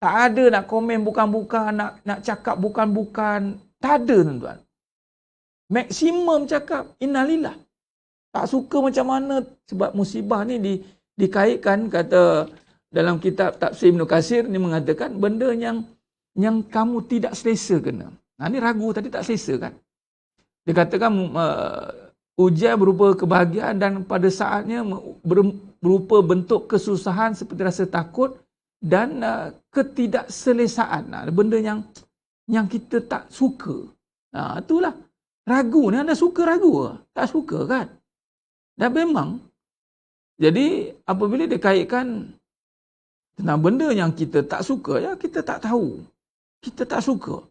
Tak ada nak komen bukan-bukan, nak cakap bukan-bukan. Tak ada tuan-tuan. Maksimum cakap, innalillah. Tak suka macam mana, sebab musibah ni dikaitkan, kata dalam kitab Tafsir Ibn Katsir ni mengatakan, benda yang kamu tidak selesa kena. Ni ragu tadi tak selesa kan. Dia katakan ujian berupa kebahagiaan dan pada saatnya berupa bentuk kesusahan seperti rasa takut dan ketidakselesaan. Benda yang kita tak suka. Itulah. Ragu ni, anda suka ragu ke? Tak suka kan? Dan memang. Jadi apabila dia kaitkan tentang benda yang kita tak suka, ya kita tak tahu. Kita tak suka.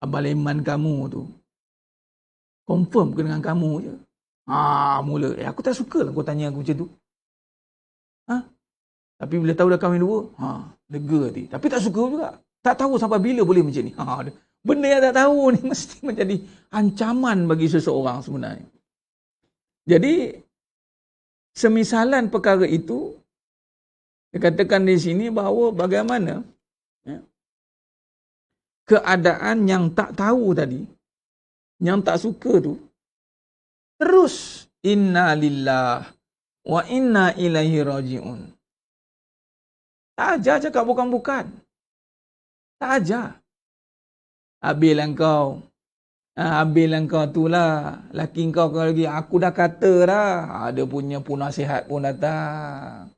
Abang Leman kamu tu confirm ke dengan kamu je? Mula. Aku tak suka lah kau tanya aku macam tu. Tapi bila tahu dah kahwin dua, lega hati. Tapi tak suka juga. Tak tahu sampai bila boleh macam ni. Benda yang tak tahu ni mesti menjadi ancaman bagi seseorang sebenarnya. Jadi, semisalan perkara itu, dikatakan di sini bahawa bagaimana keadaan yang tak tahu tadi, yang tak suka tu, terus inna lillah wa inna ilaihi raji'un. Tak ajar cakap bukan-bukan. Tak ajar. Habislah kau. Habislah kau tu lah. Laki kau lagi. Aku dah kata dah. Ada punya nasihat pun datang.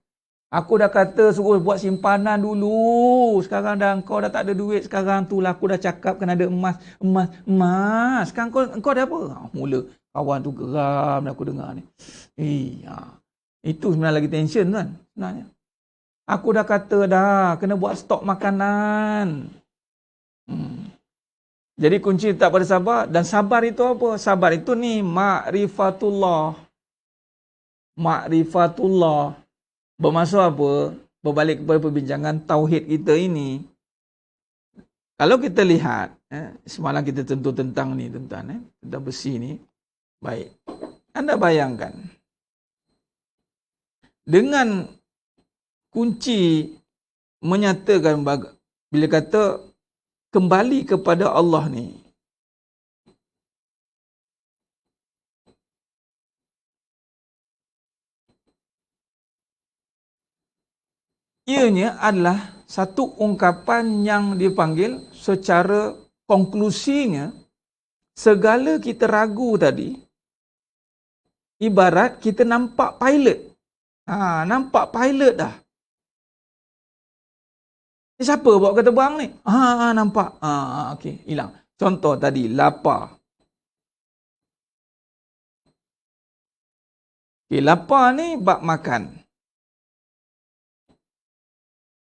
Aku dah kata suruh buat simpanan dulu. Sekarang dah kau dah tak ada duit. Sekarang tu lah aku dah cakap kena ada emas. Sekarang kau ada apa? Mula kawan tu geram aku dengar ni. Itu sebenarnya lagi tension kan sebenarnya. Aku dah kata dah kena buat stok makanan. Jadi kunci tak pada sabar. Dan sabar itu apa? Sabar itu ni ma'rifatullah. Ma'rifatullah. Bermaksud apa? Berbalik kepada perbincangan tauhid kita ini. Kalau kita lihat, semalam kita tentu tentang ni, tentang besi ni. Baik. Anda bayangkan. Dengan kunci menyatakan bila kata kembali kepada Allah ni. Ianya adalah satu ungkapan yang dipanggil secara konklusinya segala kita ragu tadi ibarat kita nampak pilot. Nampak pilot dah. Siapa bawa kereta terbang ni? Nampak. Okey, hilang. Contoh tadi, lapar. Okey, lapar ni bab makan.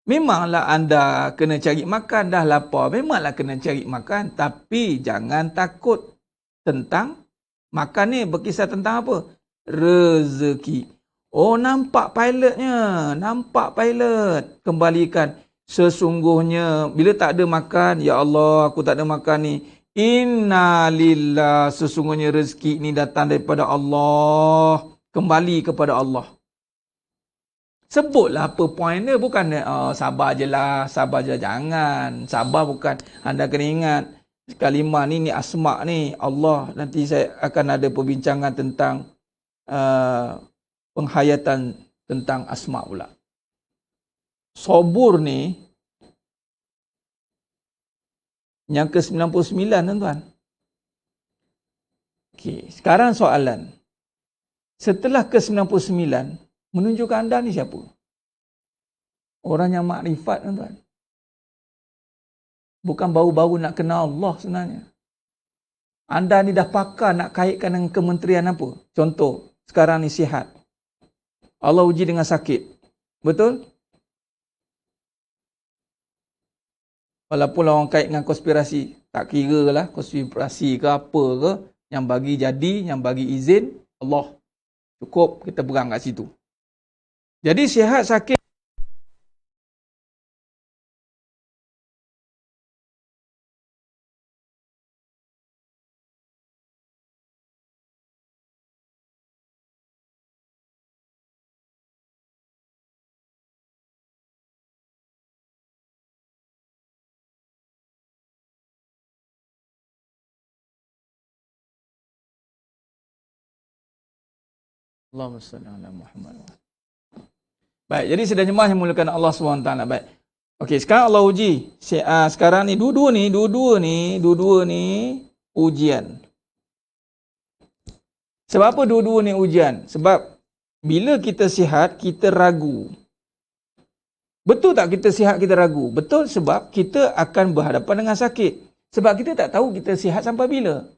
Memanglah anda kena cari makan, dah lapar. Memanglah kena cari makan. Tapi jangan takut tentang makan ni. Berkisah tentang apa? Rezeki. Oh, nampak pilotnya. Nampak pilot. Kembalikan. Sesungguhnya, bila tak ada makan, ya Allah, aku tak ada makan ni. Inna lillah. Sesungguhnya rezeki ni datang daripada Allah. Kembali kepada Allah. Sebutlah apa point dia. Bukan sabar je lah. Sabar je lah. Jangan. Sabar bukan. Anda kena ingat. Kalimah ni asma' ni. Allah. Nanti saya akan ada perbincangan tentang penghayatan tentang asma' pula. Sabur ni. Yang ke-99 tuan-tuan. Okey. Sekarang soalan. Setelah ke-99. Menunjukkan anda ni siapa? Orang yang makrifat, tuan-tuan. Bukan baru-baru nak kenal Allah sebenarnya. Anda ni dah pakar nak kaitkan dengan kementerian apa? Contoh, sekarang ni sihat. Allah uji dengan sakit. Betul? Walaupun orang kait dengan konspirasi. Tak kira lah konspirasi ke apa ke. Yang bagi jadi, yang bagi izin, Allah. Cukup kita perang kat situ. Jadi sihat sakit Allahumma salli ala Muhammad. Baik, jadi sedang jemaah yang mulakan Allah SWT. Baik. Okey, sekarang Allah uji. Sekarang ni dua-dua ni ujian. Sebab apa dua-dua ni ujian? Sebab bila kita sihat, kita ragu. Betul tak kita sihat, kita ragu? Betul, sebab kita akan berhadapan dengan sakit. Sebab kita tak tahu kita sihat sampai bila.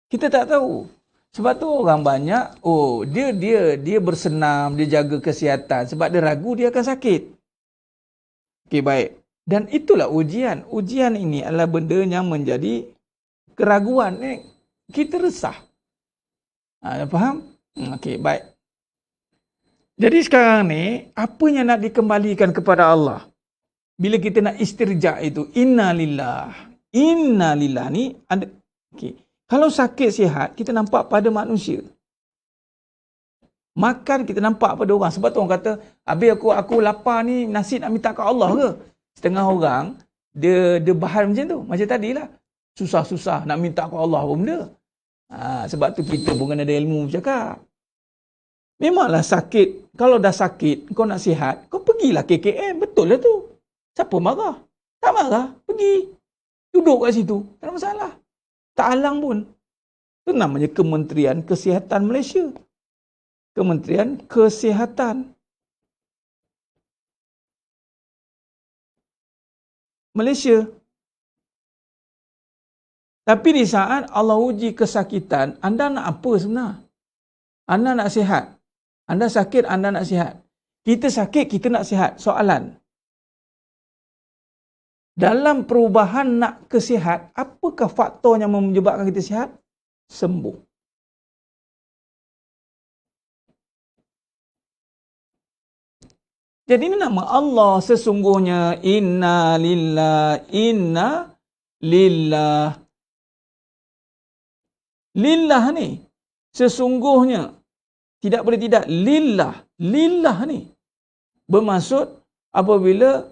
Kita tak tahu. Sebab tu orang banyak, dia bersenam, dia jaga kesihatan. Sebab dia ragu dia akan sakit. Okey, baik. Dan itulah ujian. Ujian ini adalah benda yang menjadi keraguan. Kita resah. Faham? Okey, baik. Jadi sekarang ni, apa yang nak dikembalikan kepada Allah? Bila kita nak istirja itu, inna lillah. Inna lillah ni, okey. Kalau sakit sihat, kita nampak pada manusia. Makan kita nampak pada orang. Sebab tu orang kata, habis aku lapar ni, nasi nak minta kat Allah ke? Setengah orang, dia bahan macam tu. Macam tadilah. Susah-susah nak minta kat Allah apa benda. Sebab tu kita pun kena ada ilmu bercakap. Memanglah sakit. Kalau dah sakit, kau nak sihat, kau pergilah KKM. Betul lah tu. Siapa marah? Tak marah. Pergi. Duduk kat situ. Tak ada masalah. Tak halang pun. Itu namanya Kementerian Kesihatan Malaysia. Kementerian Kesihatan Malaysia. Tapi di saat Allah uji kesakitan, anda nak apa sebenarnya? Anda nak sihat. Anda sakit, anda nak sihat. Kita sakit, kita nak sihat. Soalan. Dalam perubahan nak kesihat, apakah faktor yang menyebabkan kita sihat? Sembuh. Jadi ini nama Allah sesungguhnya inna lillah. Lillah ni sesungguhnya tidak boleh tidak lillah ni bermaksud apabila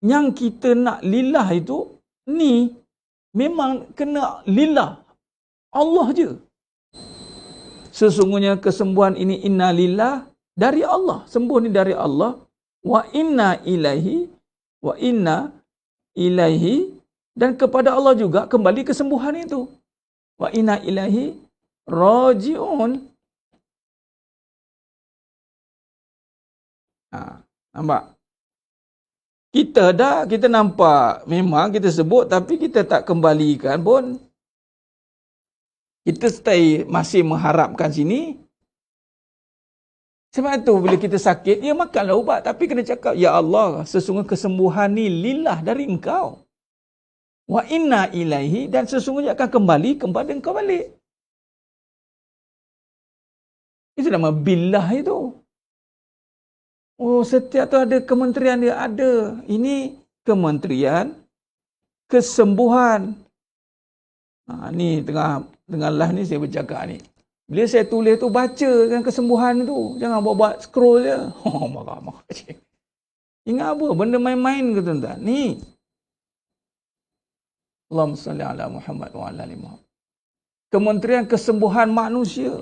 yang kita nak lillah itu ni memang kena lillah Allah je. Sesungguhnya kesembuhan ini inna lillah dari Allah, sembuh ni dari Allah, wa inna ilaihi dan kepada Allah juga kembali kesembuhan itu. Wa inna ilaihi rajiun. Nampak? Kita nampak memang kita sebut tapi kita tak kembalikan pun. Kita masih mengharapkan sini. Sebab itu bila kita sakit, ya makanlah ubat. Tapi kena cakap, ya Allah, sesungguhnya kesembuhan ni lillah dari engkau. Wa inna ilaihi dan sesungguhnya akan kembali kepada engkau balik. Itu nama billah itu. Oh, setiap tu ada kementerian dia ada. Ini kementerian kesembuhan. Ni tengah live ni saya bercakap ni. Bila saya tulis tu baca dengan kesembuhan tu. Jangan buat scroll je. Marah-marah je. Ingat apa? Benda main-main ke tuan-tuan? Ni. Allahumma salli ala Muhammad wa ala ali Muhammad. Kementerian Kesembuhan Manusia.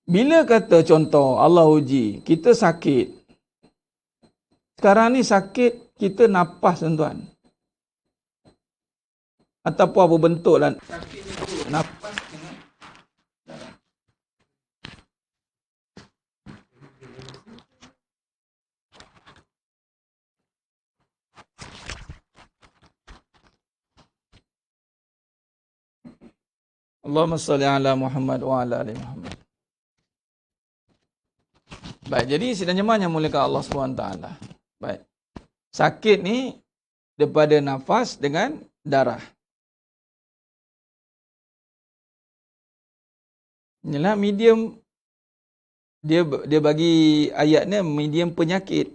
Bila kata contoh Allah uji, kita sakit. Sekarang ni sakit, kita napas tuan-tuan. Ataupun apa bentuk lah. Sakit itu napas dengan darah. Allahumma salli ala Muhammad wa ala ali Muhammad. Baik, jadi sidang jemaah yang muliakan Allah SWT. Baik. Sakit ni daripada nafas dengan darah. Inilah medium, dia bagi ayatnya medium penyakit.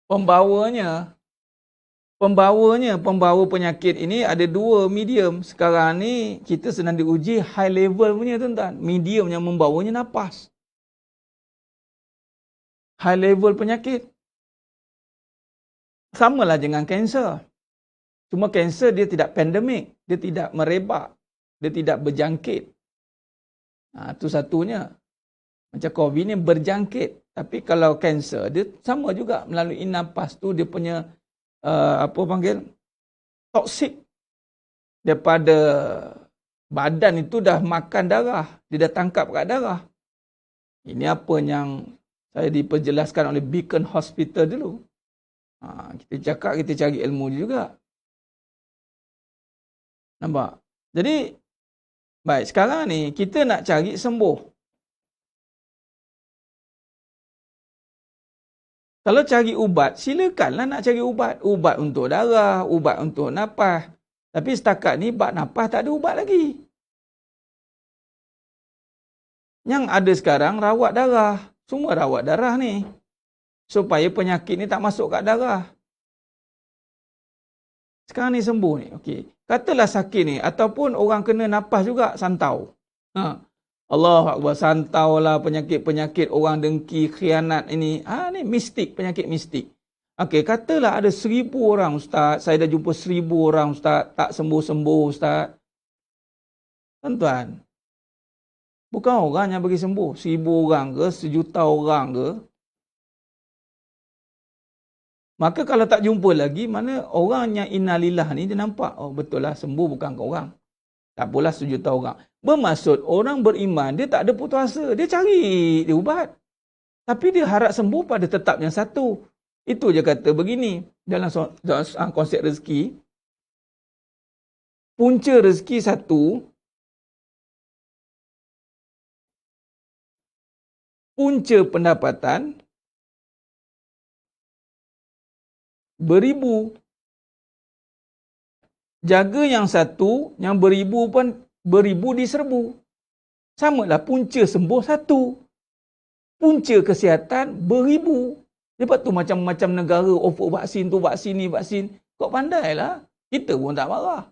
Pembawa penyakit ini ada dua medium. Sekarang ni kita sedang diuji high level punya tuan-tuan. Medium yang membawanya nafas. High level penyakit. Samalah dengan kanser. Cuma kanser dia tidak pandemik, dia tidak merebak, dia tidak berjangkit. Itu satunya. Macam COVID ni berjangkit. Tapi kalau kanser dia sama juga melalui nafas tu dia punya toksik daripada badan itu dah makan darah, dia dah tangkap kat darah. Ini apa yang saya diperjelaskan oleh Beacon Hospital dulu. Kita cakap, kita cari ilmu juga. Nampak? Jadi, baik, sekarang ni kita nak cari sembuh. Kalau cari ubat, silakanlah nak cari ubat. Ubat untuk darah, ubat untuk napas. Tapi setakat ni, bab napas tak ada ubat lagi. Yang ada sekarang, rawat darah. Semua rawat darah ni. Supaya penyakit ni tak masuk kat darah. Sekarang ni sembuh ni. Okey. Katalah sakit ni. Ataupun orang kena napas juga, santau. Allahu Akbar, santau lah penyakit-penyakit orang dengki, khianat ini. Ni mistik, penyakit mistik. Okey, katalah ada 1000 orang Ustaz. Saya dah jumpa 1000 orang Ustaz. Tak sembuh-sembuh Ustaz. Tuan-tuan, bukan orang yang bagi sembuh. 1000 orang ke, 1,000,000 orang ke. Maka kalau tak jumpa lagi, mana orang yang innalillah ni dia nampak, oh betul lah sembuh bukan ke orang. Tak apalah 1,000,000 orang. Bermaksud orang beriman, dia tak ada putus asa. Dia cari dia ubat. Tapi dia harap sembuh pada tetap yang satu. Itu je kata begini. Dalam konsep rezeki, punca rezeki satu, punca pendapatan beribu. Jaga yang satu, yang beribu pun beribu diserbu. Samalah punca sembuh satu. Punca kesihatan beribu. Lepas tu macam-macam negara offer vaksin tu, vaksin ni, vaksin. Kau pandailah. Kita pun tak marah.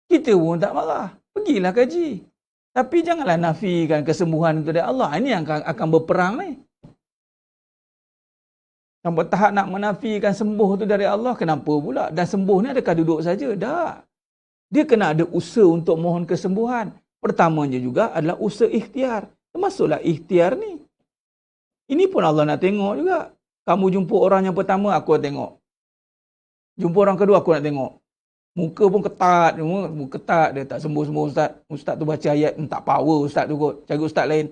Kita pun tak marah. Pergilah kaji. Tapi janganlah nafikan kesembuhan itu dari Allah. Ini yang akan berperang ni. Sampai tahap nak menafikan sembuh tu dari Allah, kenapa pula? Dan sembuh ni adakah duduk saja? Tak. Dia kena ada usaha untuk mohon kesembuhan. Pertamanya juga adalah usaha ikhtiar. Termasuklah ikhtiar ni. Ini pun Allah nak tengok juga. Kamu jumpa orang yang pertama, aku nak tengok. Jumpa orang kedua, aku nak tengok. Muka pun ketat. Muka ketat. Dia tak sembuh-sembuh ustaz. Ustaz tu baca ayat, tak power ustaz tu kot. Cari ustaz lain.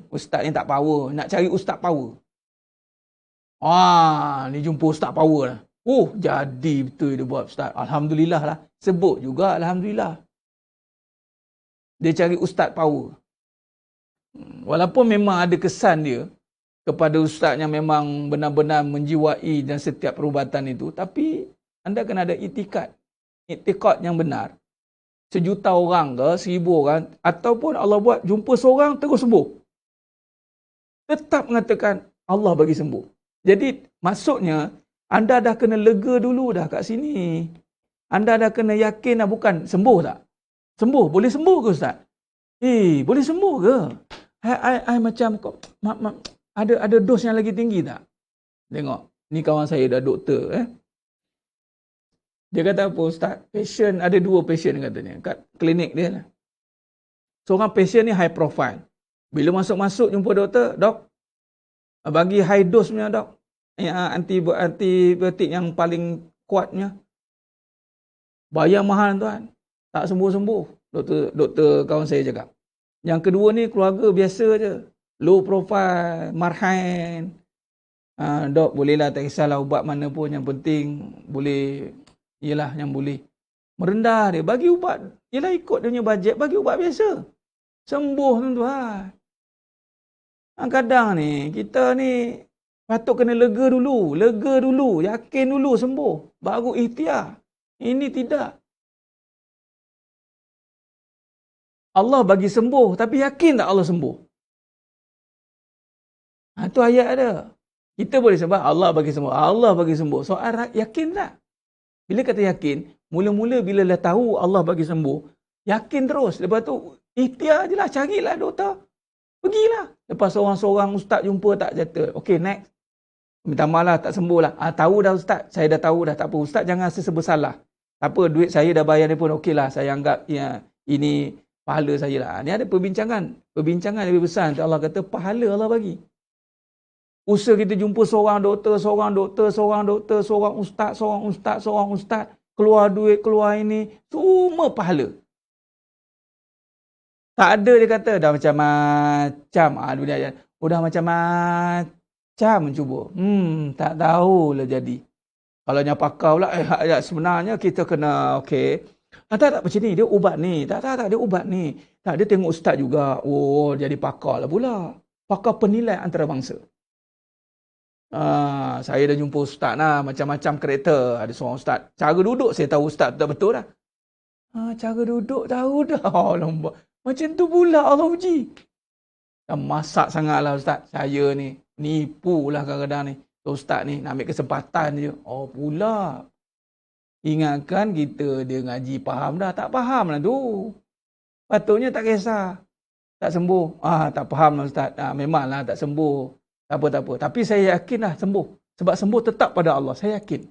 Ustaz ni tak power. Nak cari ustaz power. Ni jumpa ustaz power lah. Jadi betul dia buat ustaz. Alhamdulillah lah. Sebut juga Alhamdulillah. Dia cari ustaz power. Walaupun memang ada kesan dia kepada ustaz yang memang benar-benar menjiwai dan setiap perubatan itu, tapi anda kena ada iktikad yang benar. 1,000 orang ke 1,000 orang, ataupun Allah buat jumpa seorang terus sembuh. Tetap mengatakan Allah bagi sembuh. Jadi maksudnya anda dah kena lega dulu dah kat sini. Anda dah kena yakin dah, bukan sembuh tak? Sembuh, boleh sembuh ke ustaz? Boleh sembuh ke? I macam ada dos yang lagi tinggi tak? Tengok, ni kawan saya dah doktor. Dia kata apa ustaz? Patient, ada 2 patient katanya kat klinik dia lah. Seorang patient ni high profile. Bila masuk-masuk jumpa doktor, dok, bagi high dose punya dok. Antibiotik yang paling kuatnya. Bayar mahal tuan. Tak sembuh-sembuh. Doktor kawan saya cakap. Yang kedua ni keluarga biasa je. Low profile, marhain. Dok bolehlah, tak kisahlah ubat mana pun, yang penting boleh, ialah yang boleh. Merendah dia. Bagi ubat, ialah ikut dia punya bajet, bagi ubat biasa. Sembuh tuan-tuan. Kadang ni, kita ni patut kena lega dulu, yakin dulu sembuh, baru ikhtiar. Ini tidak. Allah bagi sembuh, tapi yakin tak Allah sembuh? Itu ayat ada. Kita boleh sebut Allah bagi sembuh, Allah bagi sembuh. Soal yakin tak? Bila kata yakin, mula-mula bila dah tahu Allah bagi sembuh, yakin terus. Lepas tu, ikhtiar je lah, carilah doktor. Pergilah. Lepas seorang-seorang ustaz jumpa tak jatuh. Okey, next. Minta maaf lah, tak sembuh lah. Tahu dah ustaz. Saya dah tahu dah. Tak apa. Ustaz jangan rasa bersalah. Tak apa, duit saya dah bayar ni pun okey lah. Saya anggap ini pahala saya lah. Ni ada perbincangan. Perbincangan lebih besar. Allah kata pahala Allah bagi. Usaha kita jumpa seorang doktor, seorang ustaz. Keluar duit, keluar ini. Semua pahala. Tak ada dia kata, dah macam-macam. Dunia udah macam-macam mencuba. Tak tahulah jadi. Kalau yang pakar pula, sebenarnya kita kena, okey. Tak macam ni, dia ubat ni. Tak, dia ubat ni. Tak, dia tengok ustaz juga. Jadi pakar lah pula. Pakar penilai antarabangsa. Saya dah jumpa ustaz lah, macam-macam karakter. Ada seorang ustaz. Cara duduk, saya tahu ustaz tak betul dah. Cara duduk tahu dah. Lomba. Macam tu pula Allah uji. Dah masak sangatlah ustaz. Saya ni nipulah kadang-kadang ni. Ustaz ni nak ambil kesempatan je. Pula. Ingatkan kita dia ngaji faham dah. Tak faham lah tu. Patutnya tak kisah. Tak sembuh. Tak faham lah ustaz. Memanglah tak sembuh. Tak apa. Tapi saya yakin lah sembuh. Sebab sembuh tetap pada Allah. Saya yakin.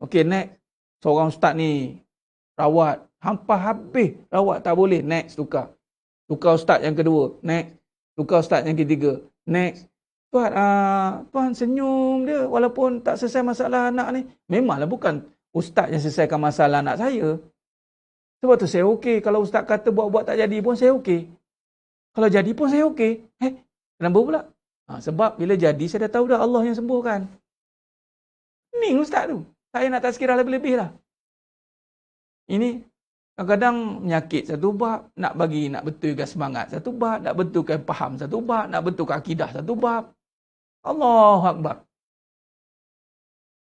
Okey, next. Seorang ustaz ni rawat. Hampir habis rawat, tak boleh. Next, tukar. Tukar ustaz yang kedua. Next. Tukar ustaz yang ketiga. Next. Tuan senyum dia walaupun tak selesai masalah anak ni. Memanglah bukan ustaz yang selesaikan masalah anak saya. Sebab tu saya okey. Kalau ustaz kata buat-buat tak jadi pun saya okey. Kalau jadi pun saya okey. Kenapa pula? Sebab bila jadi saya dah tahu dah Allah yang sembuhkan. Ni ustaz tu. Saya nak tazkirah lebih-lebih lah. Ini kadang-kadang menyakit satu bab, nak betulkan semangat satu bab, nak betulkan faham satu bab, nak betulkan akidah satu bab. Allahu Akbar.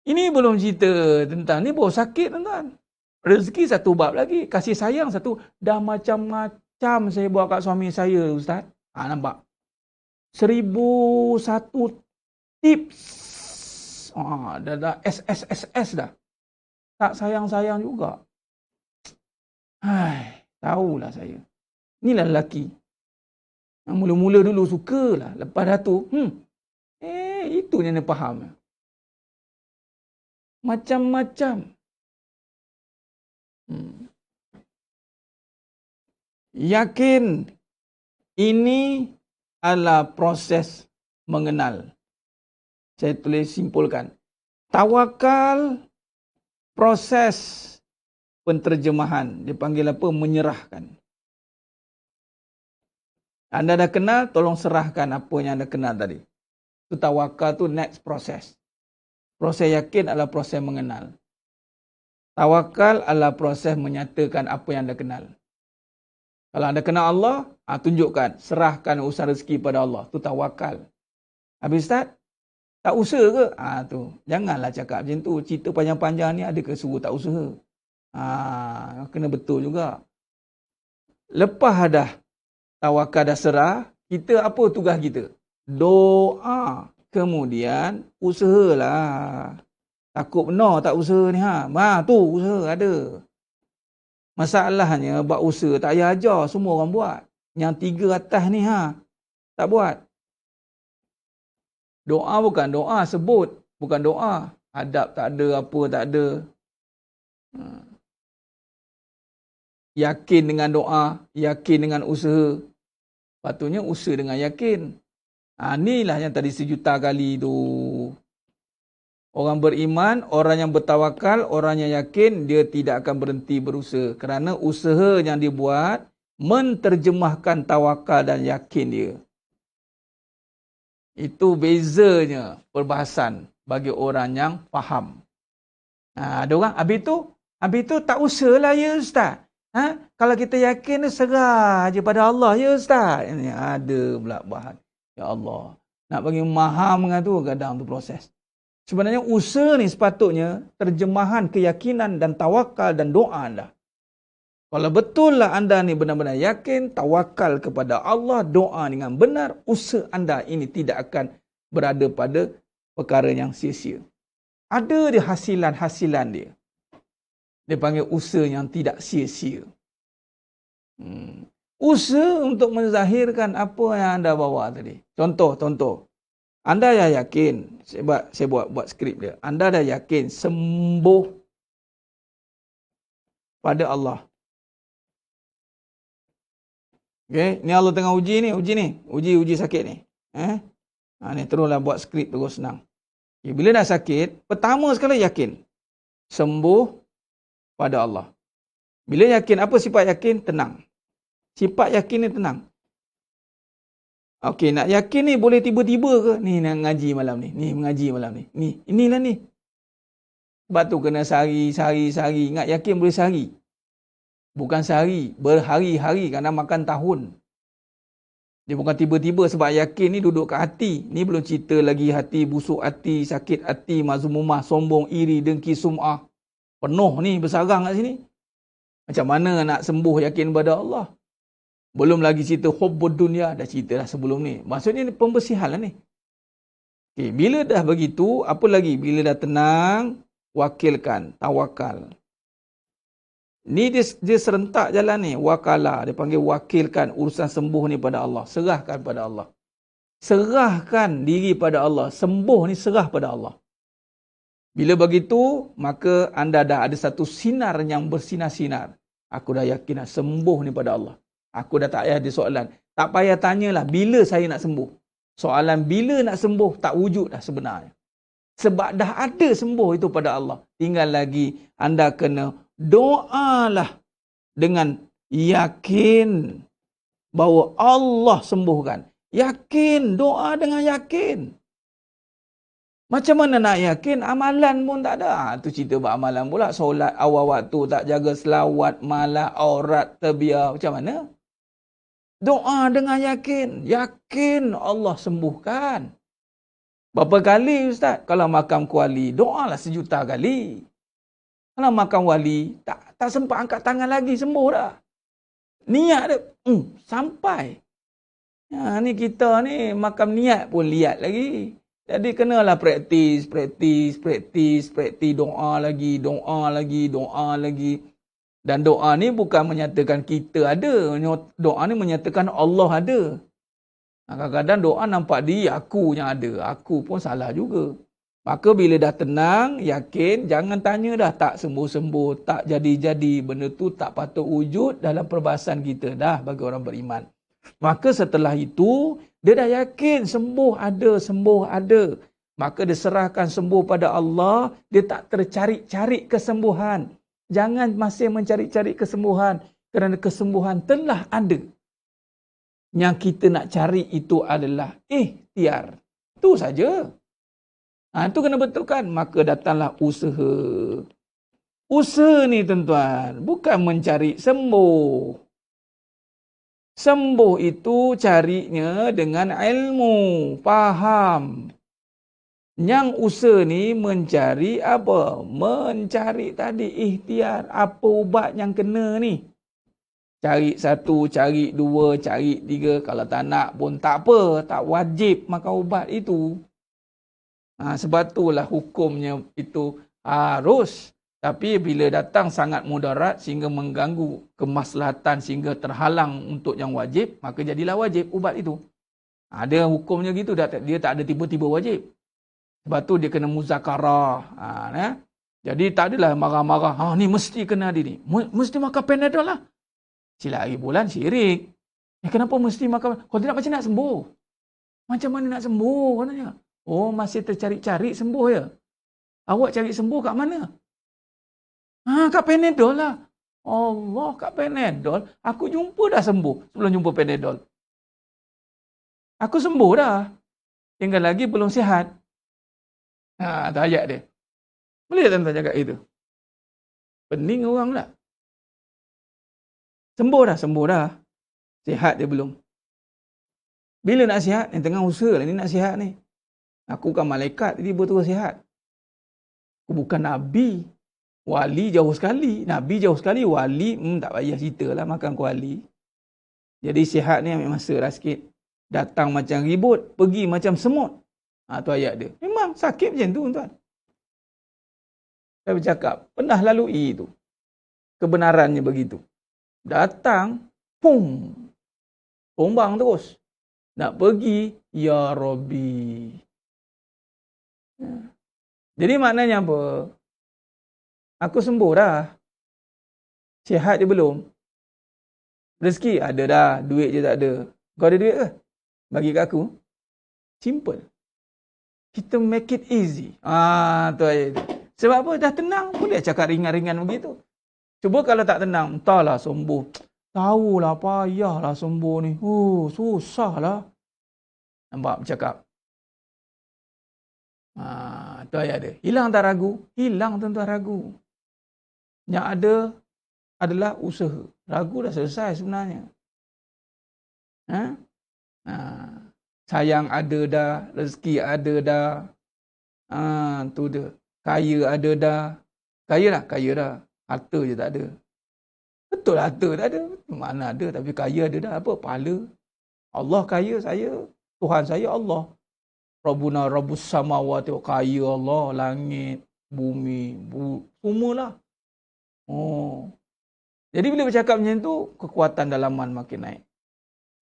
Ini belum cerita tentang, ni baru sakit tuan-tuan. Rezeki satu bab lagi. Kasih sayang satu. Dah macam-macam saya buat kat suami saya, Ustaz. Nampak? 1001 tips. Dah SSSS dah. Tak sayang-sayang juga. Tahulah saya. Inilah lelaki. Mula-mula dulu sukalah. Lepas dah tu, itu yang dia faham. Macam-macam. Yakin ini adalah proses mengenal. Saya tulis simpulkan. Tawakal, proses penterjemahan. Dia panggil apa? Menyerahkan. Anda dah kenal, tolong serahkan apa yang anda kenal tadi. Itu tawakal tu next proses. Proses yakin adalah proses mengenal. Tawakal adalah proses menyatakan apa yang anda kenal. Kalau anda kenal Allah, tunjukkan. Serahkan urusan rezeki pada Allah. Itu tawakal. Habis Ustaz, tak usaha ke? Tu. Janganlah cakap macam tu. Cerita panjang-panjang ni ada ke suruh tak usaha? Kena betul juga. Lepas dah tawakal dah serah, kita apa tugas kita? Doa. Kemudian usahalah. Takut benar tak usaha ni tu usaha ada. Masalahnya buat usaha tak payah ajar, semua orang buat. Yang 3 atas ni tak buat. Doa bukan doa sebut, bukan doa. Adab tak ada, apa tak ada. Yakin dengan doa, yakin dengan usaha. Patutnya usaha dengan yakin. Inilah yang tadi 1,000,000 kali tu. Orang beriman, orang yang bertawakal, orang yang yakin, dia tidak akan berhenti berusaha. Kerana usaha yang dia buat, menterjemahkan tawakal dan yakin dia. Itu bezanya perbahasan bagi orang yang faham. Ada orang, habis tu tak usahalah ya Ustaz. Kalau kita yakin, serah je pada Allah ya Ustaz. Ada pula bahan. Ya Allah. Nak bagi memaham dengan tu, kadang tu proses. Sebenarnya usaha ni sepatutnya terjemahan keyakinan dan tawakal dan doa anda. Kalau betul lah anda ni benar-benar yakin, tawakal kepada Allah, doa dengan benar, usaha anda ini tidak akan berada pada perkara yang sia-sia. Ada dia hasilan-hasilan dia. Dia panggil usaha yang tidak sia-sia. Usaha untuk menzahirkan apa yang anda bawa tadi. Contoh. Anda dah yakin, saya buat skrip dia. Anda dah yakin sembuh pada Allah. Okey, ni Allah tengah uji ni. Uji sakit ni. Ni teruslah buat skrip terus senang. Okay, bila dah sakit, pertama sekali yakin sembuh pada Allah. Bila yakin, apa sifat yakin? Tenang. Sifat yakin ni tenang. Okey, nak yakin ni boleh tiba-tiba ke? Ni nak ngaji malam ni. Ni mengaji malam ni. Inilah ni. Sebab tu kena sehari. Ingat yakin boleh sehari. Bukan sehari. Berhari-hari. Kadang makan tahun. Dia bukan tiba-tiba sebab yakin ni duduk kat hati. Ni belum cerita lagi hati, busuk hati, sakit hati, mazmumah, sombong, iri, dengki, sum'ah. Penuh ni bersarang kat sini. Macam mana nak sembuh yakin pada Allah? Belum lagi cerita hubbud dunia, dah cerita dah sebelum ni. Maksudnya ni pembersihan lah ni. Okay, bila dah begitu, apa lagi? Bila dah tenang, wakilkan, tawakal. Ni dia serentak jalan ni, wakala. Dia panggil wakilkan urusan sembuh ni pada Allah. Serahkan pada Allah. Serahkan diri pada Allah. Sembuh ni serah pada Allah. Bila begitu, maka anda dah ada satu sinar yang bersinar-sinar. Aku dah yakin dah sembuh ni pada Allah. Aku dah tak payah ada soalan. Tak payah tanyalah bila saya nak sembuh. Soalan bila nak sembuh tak wujud dah sebenarnya. Sebab dah ada sembuh itu pada Allah. Tinggal lagi anda kena doalah dengan yakin bahawa Allah sembuhkan. Yakin, doa dengan yakin. Macam mana nak yakin? Amalan pun tak ada. Tu cerita buat amalan pula. Solat awal waktu, tak jaga selawat, malah aurat, terbiar. Macam mana? Doa dengan yakin. Yakin Allah sembuhkan. Berapa kali Ustaz? Kalau makam kuali, doalah 1,000,000 kali. Kalau makam wali, tak sempat angkat tangan lagi, sembuh dah. Niat dia, sampai. Ni kita ni makam niat pun lihat lagi. Jadi kenalah praktis doa lagi. Dan doa ni bukan menyatakan kita ada. Doa ni menyatakan Allah ada. Kadang-kadang doa nampak diri aku yang ada. Aku pun salah juga. Maka bila dah tenang, yakin, jangan tanya dah tak sembuh-sembuh, tak jadi-jadi. Benda tu tak patut wujud dalam perbahasan kita dah bagi orang beriman. Maka setelah itu, dia dah yakin sembuh ada. Maka dia serahkan sembuh pada Allah, dia tak tercari-cari kesembuhan. Jangan masih mencari-cari kesembuhan, kerana kesembuhan telah ada. Yang kita nak cari itu adalah ikhtiar. Itu saja. Itu kena betulkan. Maka datanglah usaha. Usaha ni tuan-tuan, bukan mencari sembuh. Sembuh itu carinya dengan ilmu, faham. Yang usaha ni mencari apa? Mencari tadi ikhtiar. Apa ubat yang kena ni? Cari satu, cari dua, cari tiga. Kalau tak nak pun tak apa. Tak wajib makan ubat itu. Sebab itulah hukumnya itu harus. Tapi bila datang sangat mudarat sehingga mengganggu kemaslahatan sehingga terhalang untuk yang wajib, maka jadilah wajib ubat itu. Ada hukumnya gitu, dia tak ada tiba-tiba wajib. Sebab tu dia kena muzakarah. Jadi tak adalah marah-marah, ni mesti kena ada ni. Mesti makan Panadol lah. Sila hari bulan syirik. Kenapa mesti makan? Kalau tidak macam nak sembuh? Macam mana nak sembuh? Katanya. Masih tercari-cari sembuh ya? Awak cari sembuh kat mana? Kat Panadol lah. Allah, kat Panadol. Aku jumpa dah sembuh sebelum jumpa Panadol. Aku sembuh dah. Tinggal lagi belum sihat. Itu ayat dia. Boleh tak tuan-tuan cakap itu? Pening orang tak? Sembuh dah. Sihat dia belum. Bila nak sihat? Yang tengah usaha lah ni nak sihat ni. Aku kan malaikat, jadi betul sihat. Aku bukan Nabi. Wali jauh sekali. Nabi jauh sekali. Wali, tak payah cerita lah makan kuali. Jadi sihat ni ambil masa lah sikit. Datang macam ribut, pergi macam semut. Tu ayat dia. Memang sakit macam tu tuan. Saya bercakap, pernah lalui tu. Kebenarannya begitu. Datang, pum. Tombang terus. Nak pergi, Ya Rabbi. Jadi maknanya apa? Aku sembuh dah. Sihat je belum? Rezeki ada dah. Duit je tak ada. Kau ada duit ke? Bagi kat aku. Simple. Kita make it easy. Tu ayat tu. Sebab apa? Dah tenang. Boleh cakap ringan-ringan begitu. Cuba kalau tak tenang. Entahlah sembuh. Tahulah payahlah sembuh ni. Susah lah. Nampak bercakap. Tu ayat dia. Hilang tak ragu? Hilang tuan-tuan ragu. Yang ada adalah usaha. Ragu dah selesai sebenarnya. Sayang ada dah. Rezeki ada dah. Tu dia. Kaya ada dah. Kaya dah. Harta je tak ada. Betul harta tak ada. Mana ada. Tapi kaya ada dah. Apa? Pahala. Allah kaya saya. Tuhan saya Allah. Rabbuna Rabbus samawati, kaya Allah. Langit. Bumi. Semualah. Jadi bila bercakap macam tu, kekuatan dalaman makin naik.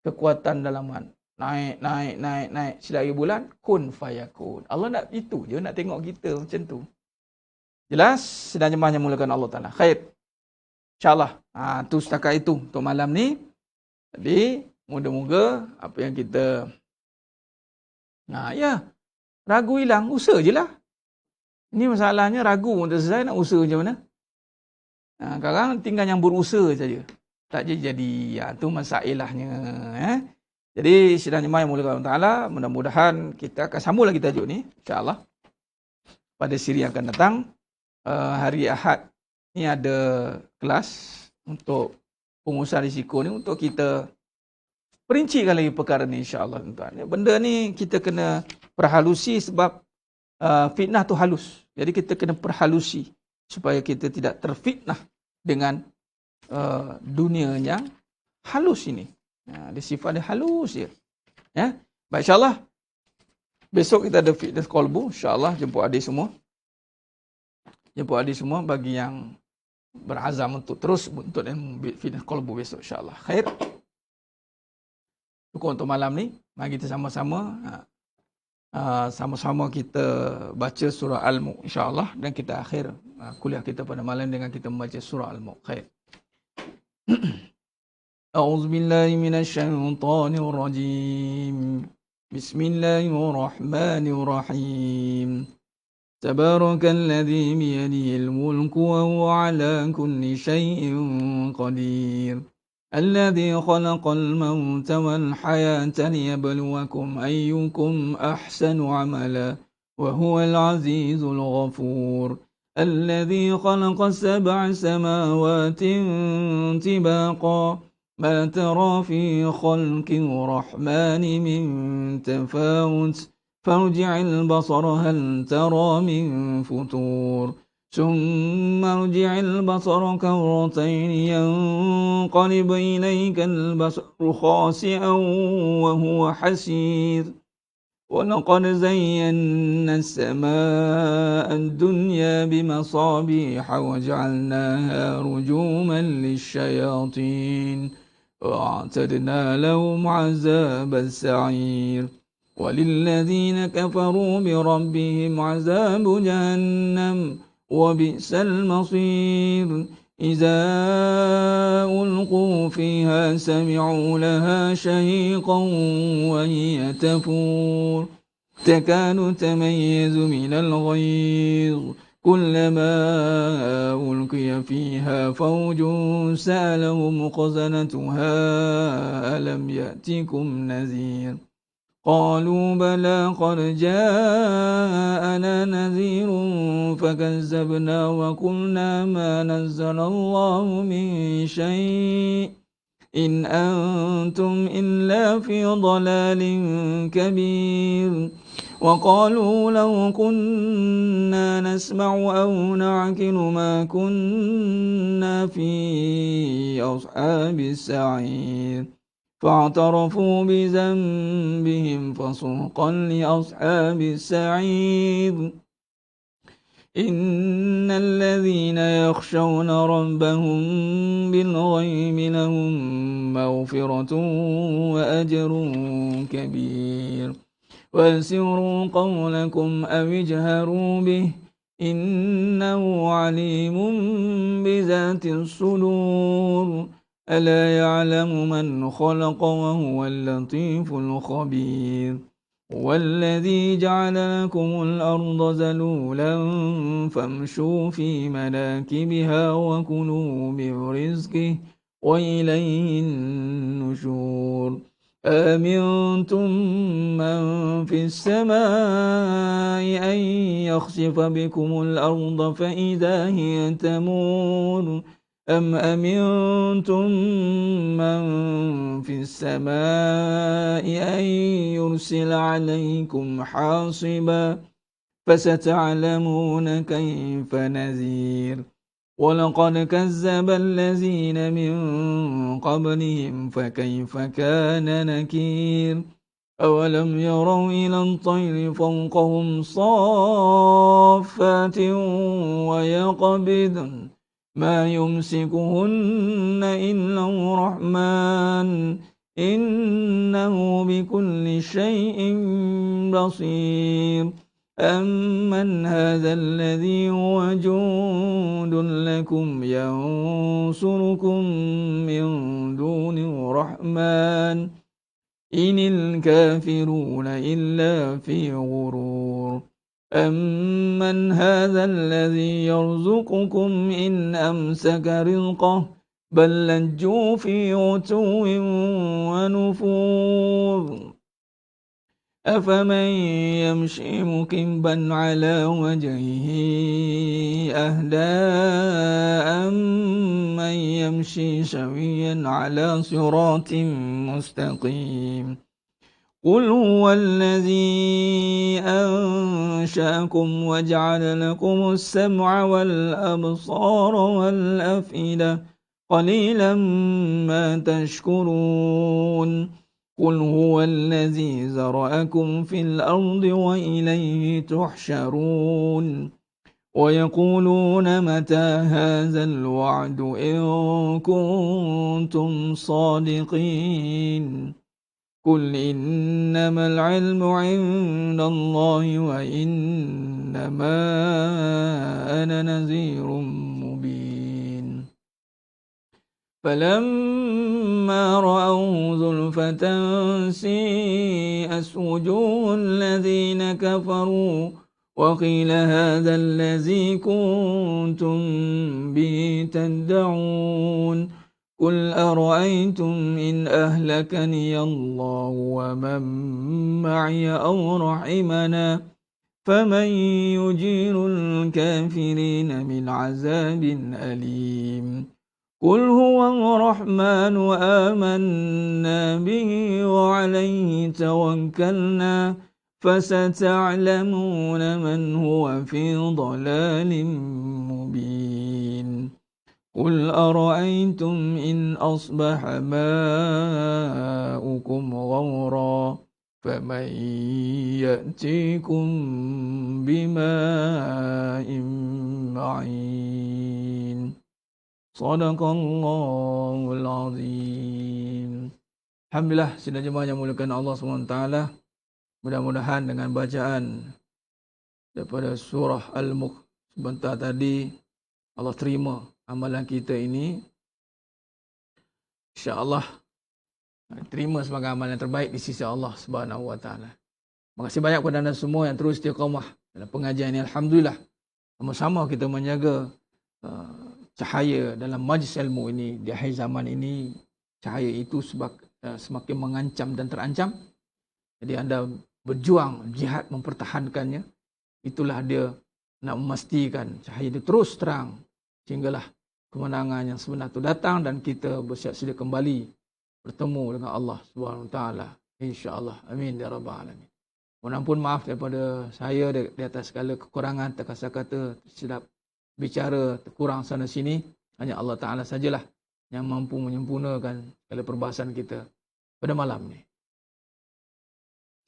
Kekuatan dalaman. Naik. Selagi bulan, kun fayakun. Allah nak itu je, nak tengok kita macam tu. Jelas? Sedang jemaahnya mulakan Allah Ta'ala. Khair. InsyaAllah. Tu setakat itu untuk malam ni. Jadi, moga-moga apa yang kita... ragu hilang. Usaha je lah. Ini masalahnya ragu untuk selesai, nak usaha macam mana? Sekarang tinggal yang berusaha saja. Tak jadi. Itu masalahnya. Jadi sedang jemaah yang mulakan Allah Ta'ala, mudah-mudahan kita akan sambung lagi tajuk ni, insyaAllah. Pada siri yang akan datang, hari Ahad ni ada kelas untuk pengurusan risiko ni, untuk kita perincikan lagi perkara ni insyaAllah. Benda ni kita kena perhalusi sebab fitnah tu halus. Jadi kita kena perhalusi supaya kita tidak terfitnah dengan dunia yang halus ini. Dia sifat dia halus dia. Ya. Baik, insyaAllah besok kita ada fitness qalbu, insyaAllah jemput adik semua. Jemput adik semua bagi yang berazam untuk terus untuk fitness qalbu besok, insyaAllah. Khair. Cukup untuk malam ni. Mari kita sama-sama kita baca surah Al-Mulk, insyaAllah. Dan kita akhir kuliah kita pada malam dengan kita membaca surah Al-Mulk. Khair. أعوذ بالله من الشيطان الرجيم بسم الله الرحمن الرحيم تبارك الذي بيده الملك وهو على كل شيء قدير الذي خلق الموت والحياة ليبلوكم أيكم أحسن عملا وهو العزيز الغفور الذي خلق 7 سماوات طباقا ما ترى في خلق الرحمن من تفاوت فارجع البصر هل ترى من فطور ثم ارجع البصر كرتين ينقلب إليك البصر خاسئا وهو حسير ولقد زينا السماء الدنيا بمصابيح وجعلناها رجوما للشياطين وأعتدنا لهم عذاب السعير وللذين كفروا بربهم عذاب جهنم وبئس المصير إذا ألقوا فيها سمعوا لها شهيقا وهي تفور تكاد تميز من الغيظ كلما ألقي فيها فوج سألهم خزنتها ألم يأتكم نذير قالوا بلى قد جاءنا نذير فكذبنا وقلنا ما نزل الله من شيء إن أنتم إلا في ضلال كبير وقالوا لو كنا نسمع أو نعقل ما كنا في أصحاب السعير فاعترفوا بذنبهم فسحقا لأصحاب السعير إن الذين يخشون ربهم بالغيب لهم مغفرة وأجر كبير وأسروا قولكم أو اجهروا به إنه عليم بذات الصدور ألا يعلم من خلق وهو اللطيف الخبير والذي جعل لكم الأرض ذلولا فامشوا في مناكبها وكلوا من رزقه وإليه النشور أأمنتم من في السماء أن يخسف بكم الأرض فإذا هي تمور أم أمنتم من في السماء أن يرسل عليكم حاصبا فستعلمون كيف نذير ولقد كذب الذين من قبلهم فكيف كان نكير أولم يروا إلى الطير فوقهم صافات ويقبضن ما يمسكهن إلا الرحمن إنه بكل شيء بصير أمن هذا الذي هو جند لكم ينصركم من دون الرحمن إن الكافرون إلا في غرور أمن هذا الذي يرزقكم إن أمسك رزقه بل لجوا في عتو ونفور أفمن يمشي مكبا على وجهه أهدى أمن يمشي سويا على صراط مستقيم قل هو الذي أنشأكم وجعل لكم السمع والأبصار والأفئدة قليلا ما تشكرون قل هو الذي ذرأكم في الأرض وإليه تحشرون ويقولون متى هذا الوعد إن كنتم صادقين قل إنما العلم عند الله وإنما أنا نذير مبين فلما رأوا زلفة سيئت وجوه الذين كفروا وقيل هذا الذي كنتم به تدعون قل أرأيتم إن أهلكني الله ومن معي أو رحمنا فمن يجير الكافرين من عذاب أليم قل هو الرحمن آمنا به وعليه توكلنا فستعلمون من هو في ضلال مبين قل أرأيتم إن أصبح ماؤكم غورا فمن يأتيكم بماء معين صدق الله العظيم. Alhamdulillah, sidang jemaah yang muliakan Allah SWT. Mudah-mudahan dengan bacaan daripada surah Al-Mulk sebentar tadi, Allah terima amalan kita ini. InsyaAllah terima sebagai amalan terbaik di sisi Allah Subhanahu Wa Taala. Terima kasih banyak kepada anda semua yang terus istiqamah dalam pengajian ini. Alhamdulillah, sama-sama kita menjaga cahaya dalam majlis ilmu ini. Di akhir zaman ini, cahaya itu semakin mengancam dan terancam. Jadi anda berjuang, jihad mempertahankannya. Itulah dia nak memastikan cahaya itu terus terang. Sehinggalah kemenangan yang sebenar itu datang dan kita bersiap sedia kembali bertemu dengan Allah Subhanahu Wa Taala. InsyaAllah. Amin ya rabbal alamin. Mohon ampun maaf daripada saya di atas segala kekurangan, terkasar kata, tersilap bicara, terkurang sana sini. Hanya Allah Ta'ala sajalah yang mampu menyempurnakan segala perbahasan kita pada malam ni.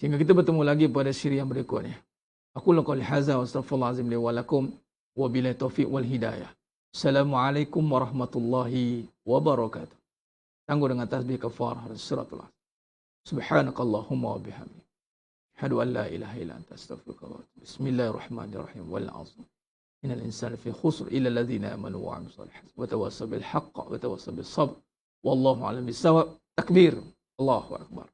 Sehingga kita bertemu lagi pada siri yang berikutnya. Aku qouli hadza wa astaghfirullahalazim li wa lakum wa billahi taufiq wal hidayah. Assalamualaikum warahmatullahi wabarakatuh. Tangguh dengan tasbih kafarah suratul Asr. Subhanakallahumma wa bihamdika, asyhadu an la ilaha illa anta astaghfiruka wa atubu. Bismillahirrahmanirrahim. Wal 'asr. Innal insana fi khusr illa alladhina amanu wa 'amilus shalihat wa tawassaw bil haqq wa tawassaw bis sabr. Wallahu a'lam bis shawab. Takbir. Allahu akbar.